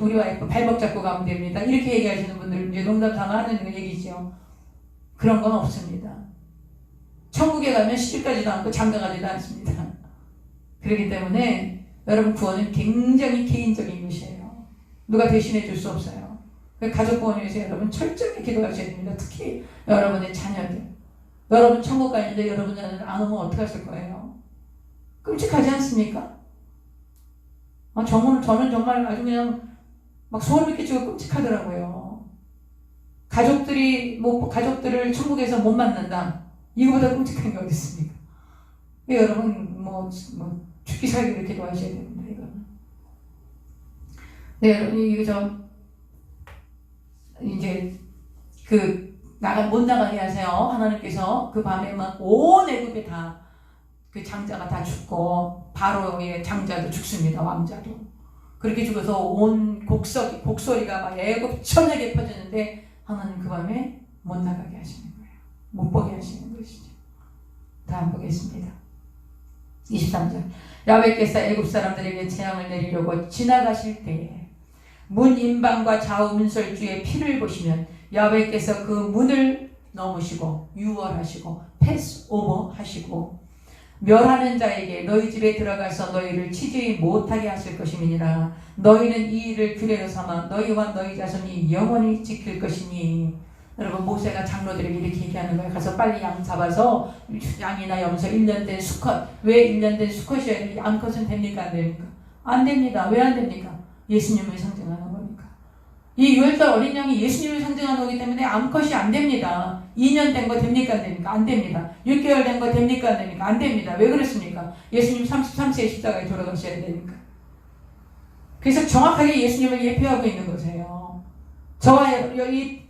우리 와이프 발목 잡고 가면 됩니다. 이렇게 얘기하시는 분들, 이제 농담 삼아 하는 얘기죠. 그런 건 없습니다. 천국에 가면 시집가지도 않고 장가가지도 않습니다. 그렇기 때문에 여러분, 구원은 굉장히 개인적인 것이에요. 누가 대신해 줄 수 없어요. 가족 구원을 위해서 여러분 철저히 기도하셔야 됩니다. 특히 여러분의 자녀들. 여러분 천국 가는데 여러분 자녀들 안 오면 어떻게 하실 거예요? 끔찍하지 않습니까? 저는 정말 아주 그냥 막 소름이 끼치고 끔찍하더라고요. 가족들을 천국에서 못 만난다. 이거보다 끔찍한 게 어디 있습니까? 여러분 죽기 살기를 기도하셔야 됩니다. 이거는. 네, 여러분 이제 못 나가게 하세요. 하나님께서 그 밤에 막 온 애굽에 다 그 장자가 다 죽고 바로의 장자도 죽습니다. 왕자도. 그렇게 죽어서 온 곡소리가 막 애굽 전역에 퍼지는데 하나님 그 밤에 못 나가게 하시는 거예요. 못 보게 하시는 것이죠. 다음 보겠습니다. 23절. 야훼께서 애굽 사람들에게 재앙을 내리려고 지나가실 때에 문 인방과 좌우 문설주의 피를 보시면 야훼께서 그 문을 넘으시고 유월하시고 패스오버 하시고 멸하는 자에게 너희 집에 들어가서 너희를 치지 못하게 하실 것임이니라. 너희는 이 일을 규례로 삼아 너희와 너희 자손이 영원히 지킬 것이니. 여러분, 모세가 장로들에게 이렇게 얘기하는 거예요. 가서 빨리 양 잡아서 양이나 염소 1년 된 수컷. 왜 1년 된 수컷이어야 암컷은 됩니까? 안 됩니까? 안 됩니다. 왜 안 됩니까? 예수님을 상징하는 거니까. 이 유월절 어린 양이 예수님을 상징하는 거기 때문에 암컷이 안 됩니다. 2년 된 거 됩니까? 안 됩니까? 안 됩니다. 6개월 된 거 됩니까? 안 됩니까? 안 됩니다. 왜 그렇습니까? 예수님 33세에 십자가에 돌아가셔야 되니까. 그래서 정확하게 예수님을 예표하고 있는 거세요. 저와 이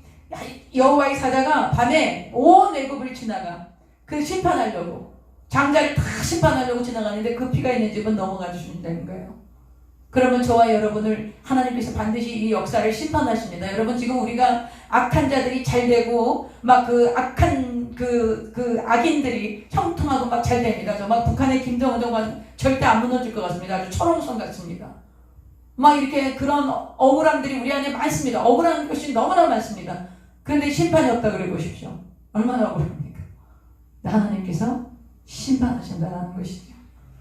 여호와의 사자가 밤에 온 애굽을 지나가 그 심판하려고 장자를 다 심판하려고 지나가는데 그 피가 있는 집은 넘어가 주신다는 거예요. 그러면 저와 여러분을 하나님께서 반드시 이 역사를 심판하십니다. 여러분 지금 우리가 악한 자들이 잘 되고 막 그 악한 그 악인들이 형통하고 막 잘 됩니다. 저 막 북한의 김정은 정권 절대 안 무너질 것 같습니다. 아주 철옹성 같습니다. 막 이렇게 그런 억울함들이 우리 안에 많습니다. 억울한 것이 너무나 많습니다. 그런데 심판이 없다 그래 보십시오. 얼마나 억울합니까? 하나님께서 심판하신다는 것이죠.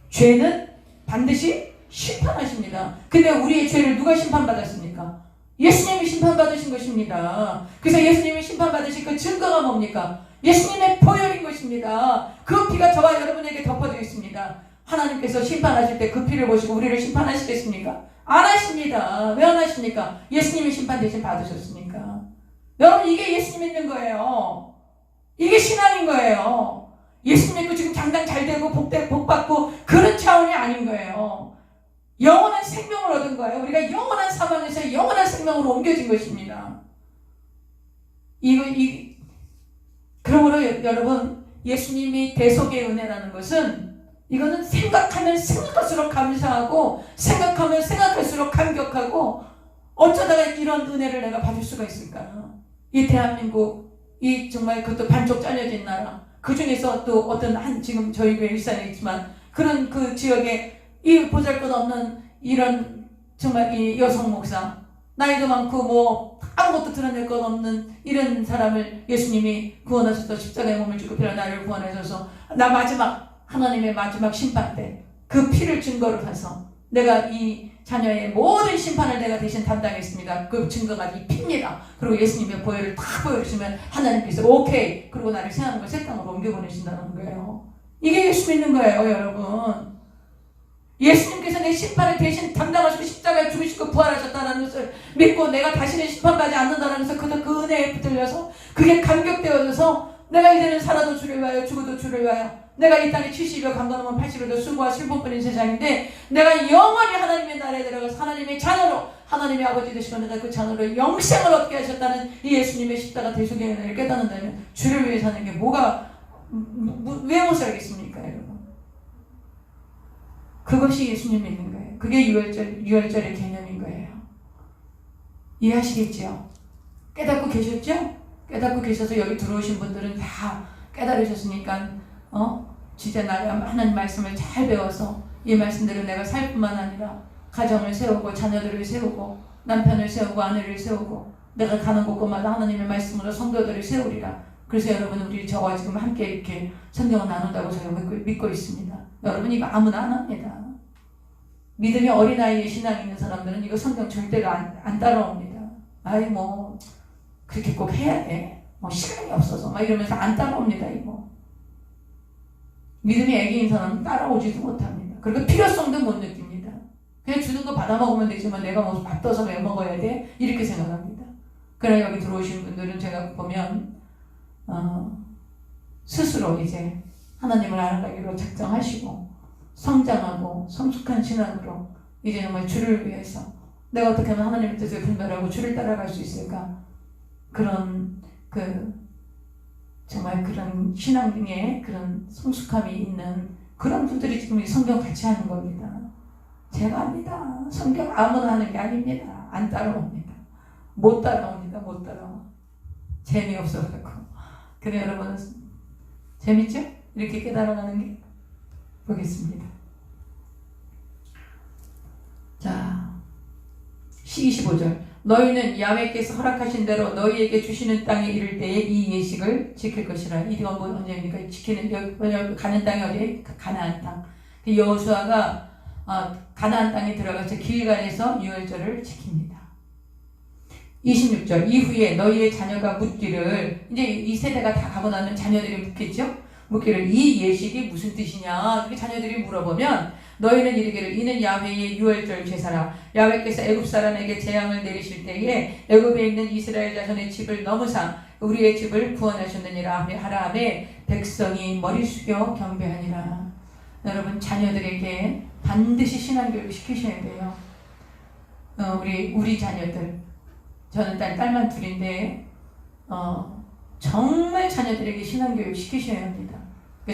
죄는 반드시 심판하십니다. 근데 우리의 죄를 누가 심판받았습니까? 예수님이 심판받으신 것입니다. 그래서 예수님이 심판받으신 그 증거가 뭡니까? 예수님의 보혈인 것입니다. 그 피가 저와 여러분에게 덮어져 있습니다. 하나님께서 심판하실 때 그 피를 보시고 우리를 심판하시겠습니까? 안 하십니다. 왜 안 하십니까? 예수님이 심판 대신 받으셨으니까. 여러분 이게 예수님 믿는 거예요. 이게 신앙인 거예요. 예수님 믿고 지금 당장 잘 되고 복 받고 그런 차원이 아닌 거예요. 영원한 생명을 얻은 거예요. 우리가 영원한 사망에서 영원한 생명으로 옮겨진 것입니다. 그러므로 여러분 예수님이 대속의 은혜라는 것은 이거는 생각하면 생각할수록 감사하고 생각하면 생각할수록 감격하고 어쩌다가 이런 은혜를 내가 받을 수가 있을까? 이 대한민국 이 정말 그것도 반쪽 잘려진 나라 그 중에서 또 어떤 지금 저희 교회 일산에 있지만 그런 그 지역에 이 보잘것없는 이런 정말 이 여성 목사 나이도 많고 뭐 아무것도 드러낼 것 없는 이런 사람을 예수님이 구원하셔서 십자가에 몸을 주고 피로 나를 구원하셔서 나 하나님의 마지막 심판 때 그 피를 증거로 해서 내가 이 자녀의 모든 심판을 내가 대신 담당했습니다. 그 증거가 이 피입니다. 그리고 예수님의 보혈을 다 보여주시면 하나님께서 오케이 그리고 나를 새하늘과 새 땅으로 옮겨보내신다는 거예요. 이게 예수 믿는 거예요 여러분. 예수님께서 내 심판을 대신 담당하시고 십자가에 죽으시고 부활하셨다는 것을 믿고 내가 다시는 심판받지 않는다는 것을 그 은혜에 붙들려서 그게 감격되어져서 내가 이제는 살아도 주를 위하여 죽어도 주를 위하여 내가 이 땅에 70여 강건하면 80여도 수고와 슬픔뿐인 세상인데 내가 영원히 하나님의 나라에 들어가서 하나님의 자녀로 하나님의 아버지 되시고 내가 그 자녀로 영생을 얻게 하셨다는 이 예수님의 십자가 대속의 은혜를 깨닫는다면 주를 위해 사는 게 왜 못 살겠습니까 여러분? 그것이 예수님 믿는 거예요. 그게 유월절의 개념인 거예요. 이해하시겠죠? 깨닫고 계셨죠? 깨닫고 계셔서 여기 들어오신 분들은 다 깨달으셨으니까 진짜 나 하나님 말씀을 잘 배워서 이 말씀대로 내가 살 뿐만 아니라 가정을 세우고 자녀들을 세우고 남편을 세우고 아내를 세우고 내가 가는 곳곳마다 하나님의 말씀으로 성도들을 세우리라. 그래서 여러분 우리 저와 지금 함께 이렇게 성경을 나눈다고 저희가 믿고 있습니다. 여러분 이거 아무나 안 합니다. 믿음이 어린아이의 신앙이 있는 사람들은 이거 성경 절대로 안 따라옵니다. 아이 뭐 그렇게 꼭 해야 돼. 뭐 시간이 없어서 막 이러면서 안 따라옵니다. 이거. 믿음이 애기인 사람은 따라오지도 못합니다. 그리고 필요성도 못 느낍니다. 그냥 주는 거 받아 먹으면 되지만 내가 뭐 밥 떠서 왜 먹어야 돼? 이렇게 생각합니다. 그러나 여기 들어오신 분들은 제가 보면 스스로 이제 하나님을 알아가기로 작정하시고 성장하고 성숙한 신앙으로 이제 정말 주를 위해서 내가 어떻게 하면 하나님의 뜻을 분별하고 주를 따라갈 수 있을까? 그런 정말 그런 신앙에 그런 성숙함이 있는 그런 분들이 지금 이 성경 같이 하는 겁니다. 제가 합니다. 성경 아무나 하는 게 아닙니다. 안 따라옵니다. 못 따라옵니다. 못 따라와. 재미없어가지고. 그래 여러분 재밌죠? 이렇게 깨달아가는 게 보겠습니다. 자 25절 너희는 야훼께서 허락하신 대로 너희에게 주시는 땅에 이를 때에 이 예식을 지킬 것이라. 이건 뭐 언제입니까? 가는 땅이 어디? 가나안 땅. 여호수아가 가나안 땅에 들어가서 길갈에서 유월절을 지킵니다. 26절 이후에 너희의 자녀가 묻기를 이제 이 세대가 다 가고 나면 자녀들이 묻겠죠? 묻기를 이 예식이 무슨 뜻이냐? 이렇게 자녀들이 물어보면 너희는 이르기를 이는 야훼의 유월절 제사라. 야훼께서 애굽 사람에게 재앙을 내리실 때에 애굽에 있는 이스라엘 자손의 집을 넘으사 우리의 집을 구원하셨느니라 하라 하매 백성이 머리 숙여 경배하니라. 여러분, 자녀들에게 반드시 신앙교육 시키셔야 돼요. 우리 자녀들, 저는 딸만 둘인데 정말 자녀들에게 신앙교육 시키셔야 합니다.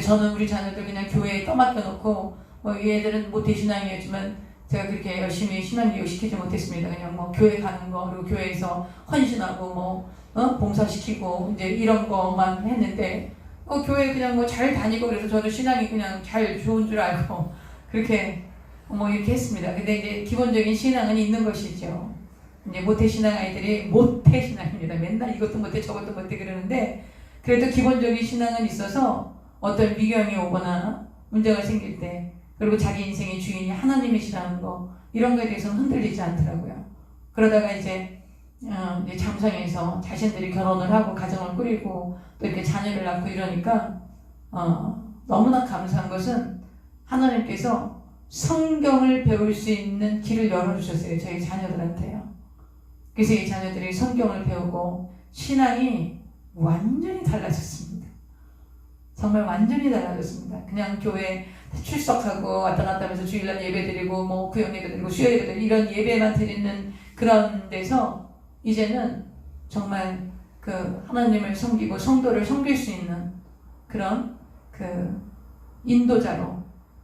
저는 우리 자녀들 그냥 교회에 떠맡겨놓고 얘들은 모태신앙이었지만 제가 그렇게 열심히 신앙교육 시키지 못했습니다. 그냥 교회 가는 거, 그리고 교회에서 헌신하고 봉사시키고 이제 이런 것만 했는데 교회 그냥 잘 다니고 그래서 저도 신앙이 그냥 잘 좋은 줄 알고 그렇게 이렇게 했습니다. 근데 이제 기본적인 신앙은 있는 것이죠. 이제 모태신앙 아이들이 모태신앙입니다. 맨날 이것도 못해 저것도 못해 그러는데 그래도 기본적인 신앙은 있어서 어떤 미경이 오거나 문제가 생길 때 그리고 자기 인생의 주인이 하나님이시라는 거 이런 거에 대해서는 흔들리지 않더라고요. 그러다가 이제 장성에서 자신들이 결혼을 하고 가정을 꾸리고 또 이렇게 자녀를 낳고 이러니까 너무나 감사한 것은 하나님께서 성경을 배울 수 있는 길을 열어주셨어요. 저희 자녀들한테요. 그래서 이 자녀들이 성경을 배우고 신앙이 완전히 달라졌습니다. 정말 완전히 달라졌습니다. 그냥 교회 출석하고 왔다 갔다 하면서 주일날 예배드리고 구역 예배드리고 수요 예배드리고 이런 예배만 드리는 그런 데서 이제는 정말 하나님을 섬기고 성도를 섬길 수 있는 그런 인도자로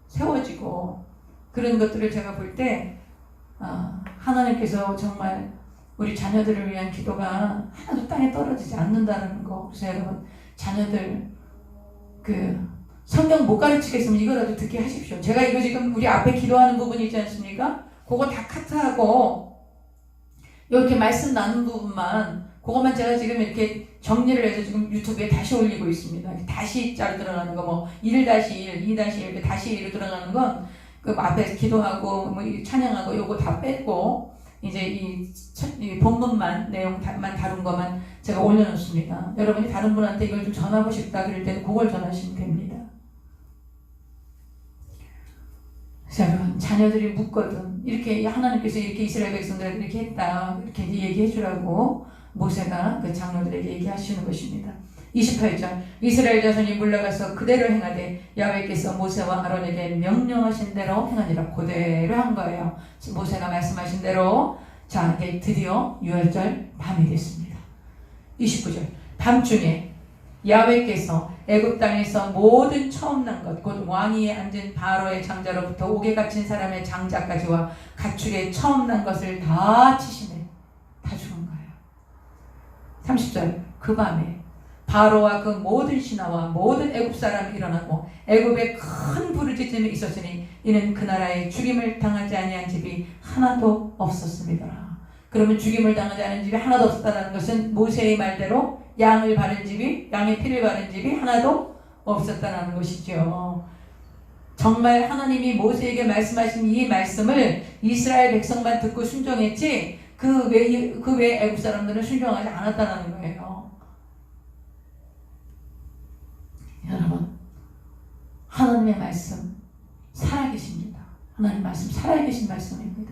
세워지고 그런 것들을 제가 볼 때 하나님께서 정말 우리 자녀들을 위한 기도가 하나도 땅에 떨어지지 않는다는 거. 그래서 여러분, 자녀들 성경 못 가르치겠으면 이거라도 듣게 하십시오. 제가 이거 지금 우리 앞에 기도하는 부분이 있지 않습니까? 그거 다 카트하고 이렇게 말씀 나눈 부분만 그것만 제가 지금 이렇게 정리를 해서 지금 유튜브에 다시 올리고 있습니다. 다시 자로 들어가는 거 1-1, 2-1 이렇게 다시 1로 들어가는 건 앞에 기도하고 찬양하고 요거 다 뺐고 이제 이 본문만 내용만 다룬 것만 제가 올려놓습니다. 여러분이 다른 분한테 이걸 좀 전하고 싶다 그럴 때는 그걸 전하시면 됩니다. 여러분, 자녀들이 묻거든 이렇게 하나님께서 이렇게 이스라엘 백성들에게 이렇게 했다 이렇게 얘기해 주라고 모세가 그 장로들에게 얘기하시는 것입니다. 28절 이스라엘 자손이 물러가서 그대로 행하되 야훼께서 모세와 아론에게 명령하신 대로 행하니라. 그대로 한 거예요. 모세가 말씀하신 대로. 자, 이제 드디어 유월절 밤이 됐습니다. 29절 밤중에 야훼께서 애굽 땅에서 모든 처음 난 것 곧 왕위에 앉은 바로의 장자로부터 옥에 갇힌 사람의 장자까지와 가축의 처음 난 것을 다 치시네. 다 죽은 거예요. 30절 그 밤에 바로와 그 모든 신하와 모든 애굽 사람이 일어나고 애굽에 큰 부르짖음이 있었으니 이는 그 나라에 죽임을 당하지 아니한 집이 하나도 없었습니다. 그러면 죽임을 당하지 않은 집이 하나도 없었다는 것은 모세의 말대로 양을 바른 집이 양의 피를 바른 집이 하나도 없었다는 것이죠. 정말 하나님이 모세에게 말씀하신 이 말씀을 이스라엘 백성만 듣고 순종했지 그 외 애굽 사람들은 순종하지 않았다는 거예요. 여러분, 하나님의 말씀 살아계십니다. 하나님 말씀 살아계신 말씀입니다.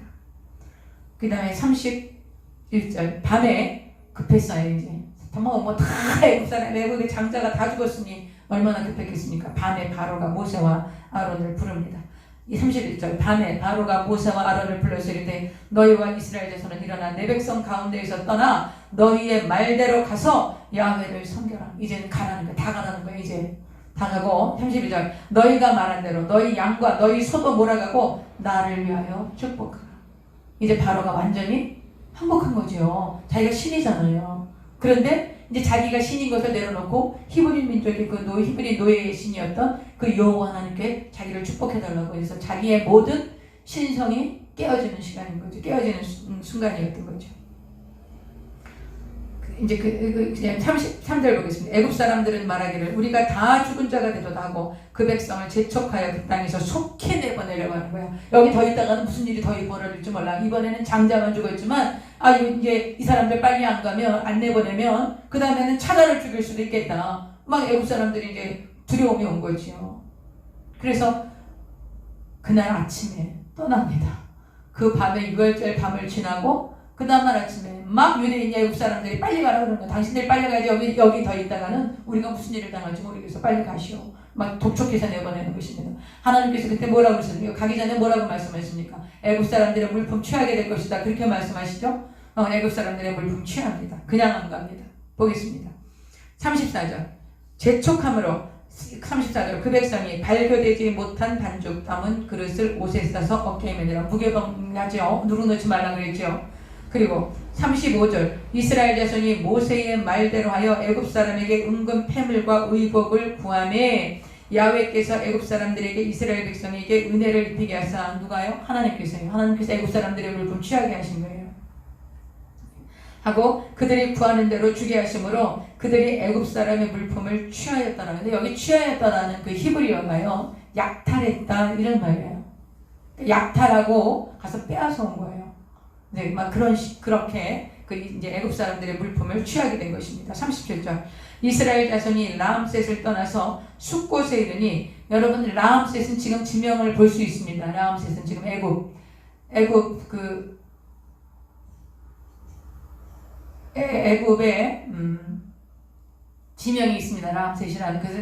그 다음에 31절 밤에 급했어요. 이제 다 애굽 사람 애굽의 장자가 다 죽었으니 얼마나 급했겠습니까? 밤에 바로가 모세와 아론을 부릅니다. 이 31절 밤에 바로가 모세와 아론을 불러서 이르되 너희와 이스라엘 자손은 일어나 내 백성 가운데에서 떠나 너희의 말대로 가서 야훼를 섬겨라. 이제는 가라는 거야. 다 가라는 거야. 이제 다 가고 32절 너희가 말한 대로 너희 양과 너희 소도 몰아가고 나를 위하여 축복하라. 이제 바로가 완전히 항복한 거죠. 자기가 신이잖아요. 그런데 이제 자기가 신인 것을 내려놓고 히브리 민족의 히브리 노예의 신이었던 그 여호와 하나님께 자기를 축복해달라고 해서 자기의 모든 신성이 깨어지는 시간인 거죠. 깨어지는 순간이었던 거죠. 이제 그냥 33절 보겠습니다. 애굽 사람들은 말하기를 우리가 다 죽은 자가 되도다 하고 그 백성을 재촉하여 그 땅에서 속히 내보내려고 하는 거야. 여기 더 있다가는 무슨 일이 더 벌어질지 몰라. 이번에는 장자만 죽었지만 이제 이 사람들 빨리 안 내보내면 그 다음에는 차자를 죽일 수도 있겠다. 막 애굽 사람들이 이제 두려움이 온 거지요. 그래서 그날 아침에 떠납니다. 그 밤에 유월절 밤을 지나고 그 다음날 아침에 막 유대인 애굽 사람들이 빨리 가라 그러는 거예요. 당신들이 빨리 가야지 여기 더 있다가는 우리가 무슨 일을 당할지 모르겠어. 빨리 가시오. 막 독촉해서 내보내는 것입니다. 하나님께서 그때 뭐라고 그러셨습니까? 가기 전에 뭐라고 말씀하십니까? 애굽 사람들의 물품 취하게 될 것이다. 그렇게 말씀하시죠? 애굽 사람들의 물품 취합니다. 그냥 안 갑니다. 보겠습니다. 34절 재촉함으로 34절 그 백성이 발교되지 못한 반죽 담은 그릇을 옷에 싸서 어깨에 매느라 무게범하죠. 누르놓지 말라 그랬죠. 그리고 35절 이스라엘 자손이 모세의 말대로 하여 애굽 사람에게 은금 패물과 의복을 구하매 야훼께서 애굽 사람들에게 이스라엘 백성에게 은혜를 입히게 하사 누가요? 하나님께서요. 하나님께서 애굽 사람들의 물품 취하게 하신 거예요. 하고 그들이 구하는 대로 주게 하심으로 그들이 애굽 사람의 물품을 취하였다라는 근데 여기 취하였다라는 그 히브리어가요. 약탈했다 이런 말이에요. 약탈하고 가서 빼앗아 온 거예요. 네, 막 그렇게 이제 애굽 사람들의 물품을 취하게 된 것입니다. 37절 이스라엘 자손이 라암셋을 떠나서 숫곳에 이르니 여러분 라암셋은 지금 지명을 볼 수 있습니다. 라암셋은 지금 애굽의 지명이 있습니다. 라암셋이라는. 그래서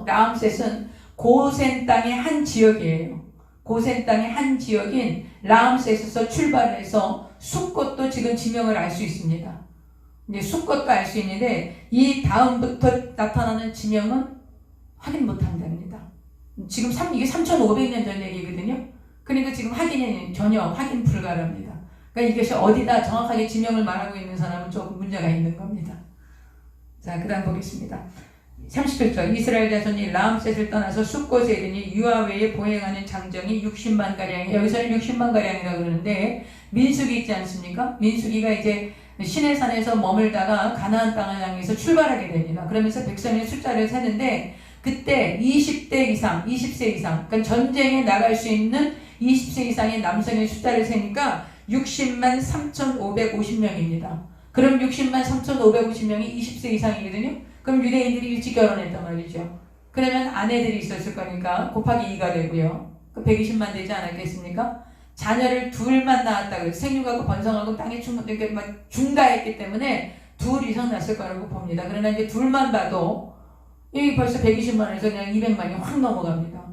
라암셋은 고센 땅의 한 지역이에요. 고센 땅의 한 지역인 라암셋에서 출발해서 숫곳도 지금 지명을 알 수 있습니다. 이제 숫곳도 알 수 있는데 이 다음부터 나타나는 지명은 확인 못한답니다. 지금 이게 3,500년 전 얘기거든요. 그러니까 지금 전혀 확인 불가랍니다. 그러니까 이것이 어디다 정확하게 지명을 말하고 있는 사람은 조금 문제가 있는 겁니다. 자, 그 다음 보겠습니다. 31절 이스라엘 자손이 라암셋을 떠나서 숫곳에 이르니 유아외에 보행하는 장정이 60만 가량 여기서는 60만 가량이라고 그러는데 민수기 있지 않습니까? 민수기가 이제 시내산에서 머물다가 가나안 땅을 향해서 출발하게 됩니다. 그러면서 백성의 숫자를 세는데 그때 20대 이상, 20세 이상 그러니까 전쟁에 나갈 수 있는 20세 이상의 남성의 숫자를 세니까 60만 3,550명입니다. 그럼 60만 3,550명이 20세 이상이거든요. 그럼 유대인들이 일찍 결혼했단 말이죠. 그러면 아내들이 있었을 거니까 곱하기 2가 되고요. 120만 되지 않았겠습니까? 자녀를 둘만 낳았다 그래서 생육하고 번성하고 땅에 중다했기 때문에 둘 이상 낳았을 거라고 봅니다. 그러나 이제 둘만 봐도 여기 벌써 120만에서 그냥 200만이 확 넘어갑니다.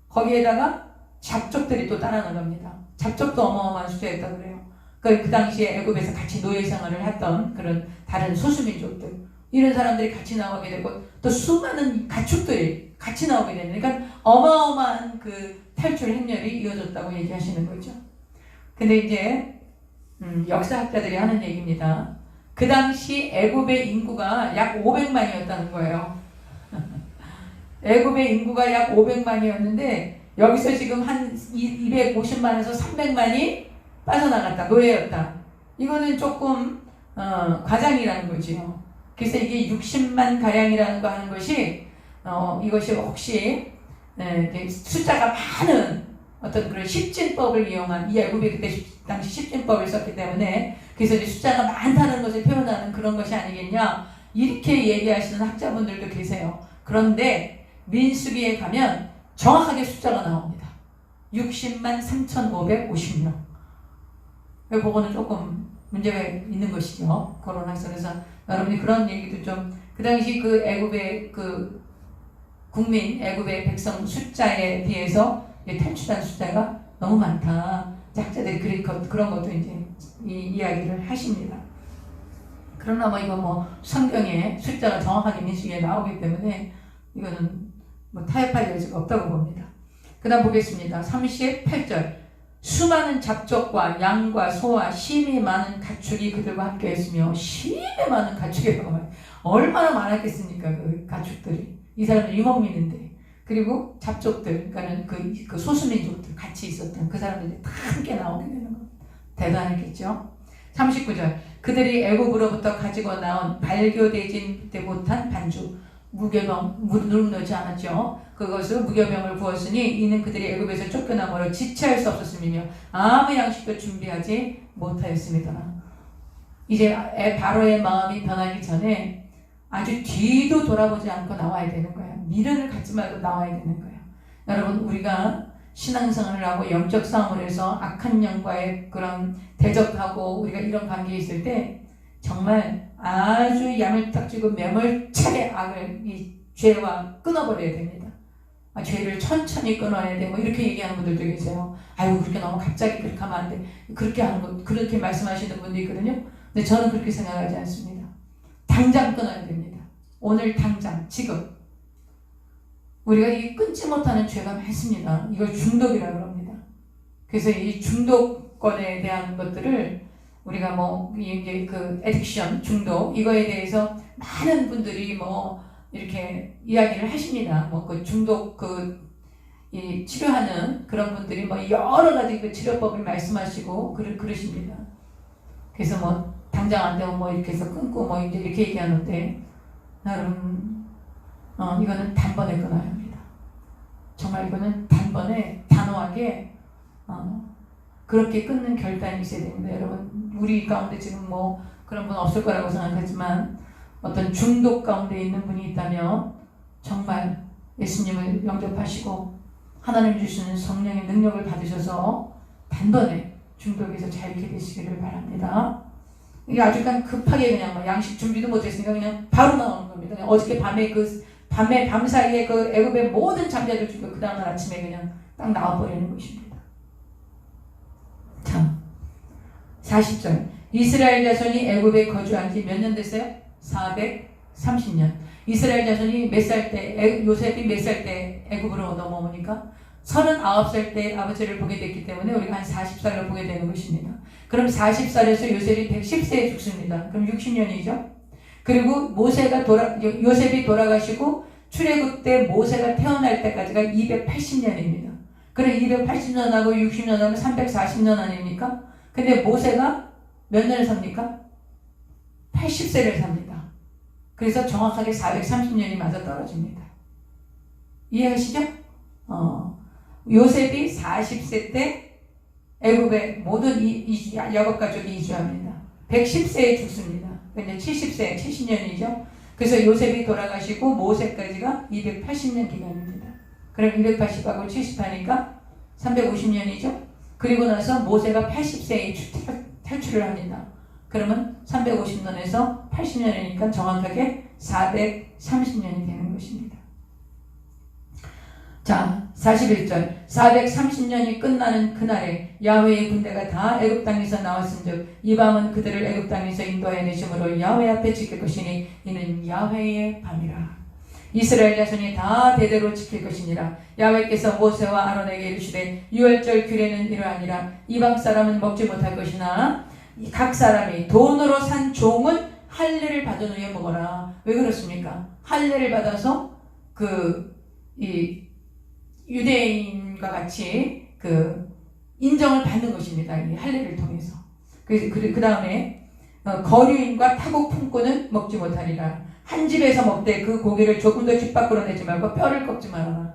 거기에다가 잡족들이 또 따라 나갑니다. 잡족도 어마어마한 숫자였다 그래요. 그 당시에 애굽에서 같이 노예 생활을 했던 그런 다른 소수민족들 이런 사람들이 같이 나오게 되고 또 수많은 가축들이 같이 나오게 되는 그러니까 어마어마한 그 탈출 행렬이 이어졌다고 얘기하시는 거죠. 근데 이제 역사학자들이 하는 얘기입니다. 그 당시 애굽의 인구가 약 500만이었다는 거예요. 애굽의 인구가 약 500만이었는데 여기서 지금 한 250만에서 300만이 빠져나갔다. 노예였다. 이거는 조금 과장이라는 거지요. 그래서 이게 60만 가량이라는 거 하는 것이 이것이 혹시 숫자가 많은 어떤 그런 십진법을 이용한 이 애굽이 그때 당시 십진법을 썼기 때문에 그래서 이제 숫자가 많다는 것을 표현하는 그런 것이 아니겠냐 이렇게 얘기하시는 학자분들도 계세요. 그런데 민수기에 가면 정확하게 숫자가 나옵니다. 60만 3,550명. 그거는 조금 문제가 있는 것이죠. 거론해서. 그래서 여러분이 그런 얘기도 좀 그 당시 그 애굽의 그 국민, 애굽의 백성 숫자에 비해서 탈출한 숫자가 너무 많다. 학자들이 그런 것도 이제 이야기를 하십니다. 그러나 이거 성경에 숫자가 정확하게 민수기에 나오기 때문에 이거는 타협할 여지가 없다고 봅니다. 그 다음 보겠습니다. 38절 수많은 잡족과 양과 소와 심히 많은 가축이 그들과 함께 했으며 심히 많은 가축이라고 말해요. 얼마나 많았겠습니까? 그 가축들이. 이 사람들 유목민인데. 그리고 잡족들, 그러니까는 그 소수민족들 같이 있었던 그 사람들이 다 함께 나오게 되는 겁니다. 대단했겠죠? 39절 그들이 애굽으로부터 가지고 나온 발교되지 못한 반죽 무교병 누르지 않았죠. 그것을 무교병을 부었으니 이는 그들이 애굽에서 쫓겨나므로 지체할 수 없었으며 아무 양식도 준비하지 못하였습니다. 이제 바로의 마음이 변하기 전에 아주 뒤도 돌아보지 않고 나와야 되는 거예요. 미련을 갖지 말고 나와야 되는 거예요. 여러분 우리가 신앙생활을 하고 영적 싸움을 해서 악한 영과의 그런 대적하고 우리가 이런 관계에 있을 때 정말 아주 야물딱지고 매몰차게 악을 이 죄와 끊어버려야 됩니다. 죄를 천천히 끊어야 돼. 뭐 이렇게 얘기하는 분들도 계세요. 아유 그렇게 너무 갑자기 그렇게 하면 안 돼. 그렇게 하는 거 그렇게 말씀하시는 분도 있거든요. 근데 저는 그렇게 생각하지 않습니다. 당장 끊어야 됩니다. 오늘 당장 지금 우리가 이 끊지 못하는 죄가 많습니다. 이걸 중독이라고 합니다. 그래서 이 중독권에 대한 것들을 우리가 뭐 이게 그 에딕션 중독 이거에 대해서 많은 분들이 뭐 이렇게 이야기를 하십니다. 뭐 그 중독 이 치료하는 그런 분들이 뭐 여러 가지 그 치료법을 말씀하시고 그러십니다. 그래서 뭐 당장 안 되면 뭐 이렇게 해서 끊고 뭐 이제 이렇게 얘기하는데 여러분 이거는 단번에 끊어야 합니다. 정말 이거는 단번에 단호하게 그렇게 끊는 결단이 있어야 됩니다. 여러분 우리 가운데 지금 뭐 그런 분 없을 거라고 생각하지만 어떤 중독 가운데 있는 분이 있다면 정말 예수님을 영접하시고 하나님 주시는 성령의 능력을 받으셔서 단번에 중독에서 자유케 되시기를 바랍니다. 이게 아주 그냥 급하게 그냥 막 양식 준비도 못했으니까 그냥 바로 나오는 겁니다. 그냥 어저께 밤 사이에 그 애굽의 모든 잠자들 죽고 그 다음날 아침에 그냥 딱 나와버리는 것입니다. 참 40절 이스라엘 자손이 애굽에 거주한 지 몇 년 됐어요? 430년. 이스라엘 자손이 몇 살 때 요셉이 몇 살 때 애굽으로 넘어오니까 39살 때 아버지를 보게 됐기 때문에 우리가 한 40살로 보게 되는 것입니다. 그럼 40살에서 요셉이 110세에 죽습니다. 그럼 60년이죠. 그리고 요셉이 돌아가시고 출애굽 때 모세가 태어날 때까지가 280년입니다. 그럼 280년하고 60년하면 340년 아닙니까? 근데 모세가 몇 년을 삽니까? 80세를 삽니다. 그래서 정확하게 430년이 맞아 떨어집니다. 이해하시죠? 요셉이 40세 때 애굽의 모든 야곱 가족이 이주합니다. 110세에 죽습니다. 근데 70세, 70년이죠. 그래서 요셉이 돌아가시고 모세까지가 280년 기간입니다. 그럼 280하고 70 하니까 350년이죠. 그리고 나서 모세가 80세에 탈출을 합니다. 그러면 350년에서 80년이니까 정확하게 430년이 되는 것입니다. 자, 41절 430년이 끝나는 그날에 야훼의 군대가 다 애굽 땅에서 나왔은즉 이 밤은 그들을 애굽 땅에서 인도하여 내심으로 야훼 앞에 지킬 것이니 이는 야훼의 밤이라. 이스라엘 자손이 다 대대로 지킬 것이니라. 야훼께서 모세와 아론에게 이르시되 유월절 규례는 이러하니라. 이방 사람은 먹지 못할 것이나 각 사람이 돈으로 산 종은 할례를 받은 후에 먹어라. 왜 그렇습니까? 할례를 받아서 이 유대인과 같이 인정을 받는 것입니다. 이 할례를 통해서. 그 다음에 거류인과 타국 품꾼은 먹지 못하리라. 한 집에서 먹되 그 고기를 조금 더 집 밖으로 내지 말고 뼈를 꺾지 말아라.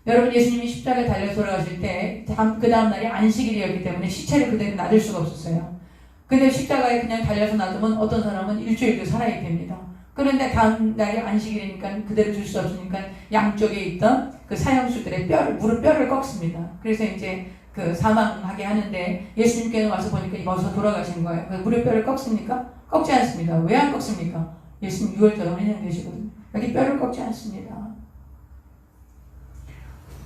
여러분 예수님이 십자가에 달려 돌아가실 때 그 다음 날이 안식일이었기 때문에 시체를 그대로 놔둘 수가 없었어요. 근데 십자가에 그냥 달려서 놔두면 어떤 사람은 일주일도 살아야 됩니다. 그런데 다음 날이 안식일이니까 그대로 둘 수 없으니까 양쪽에 있던 그 사형수들의 무릎 뼈를 꺾습니다. 그래서 이제 사망하게 하는데 예수님께는 와서 보니까 벌써 돌아가신 거예요. 무릎 뼈를 꺾습니까? 꺾지 않습니다. 왜 안 꺾습니까? 예수님 6월절 헌행되시거든요. 여기 뼈를 꺾지 않습니다.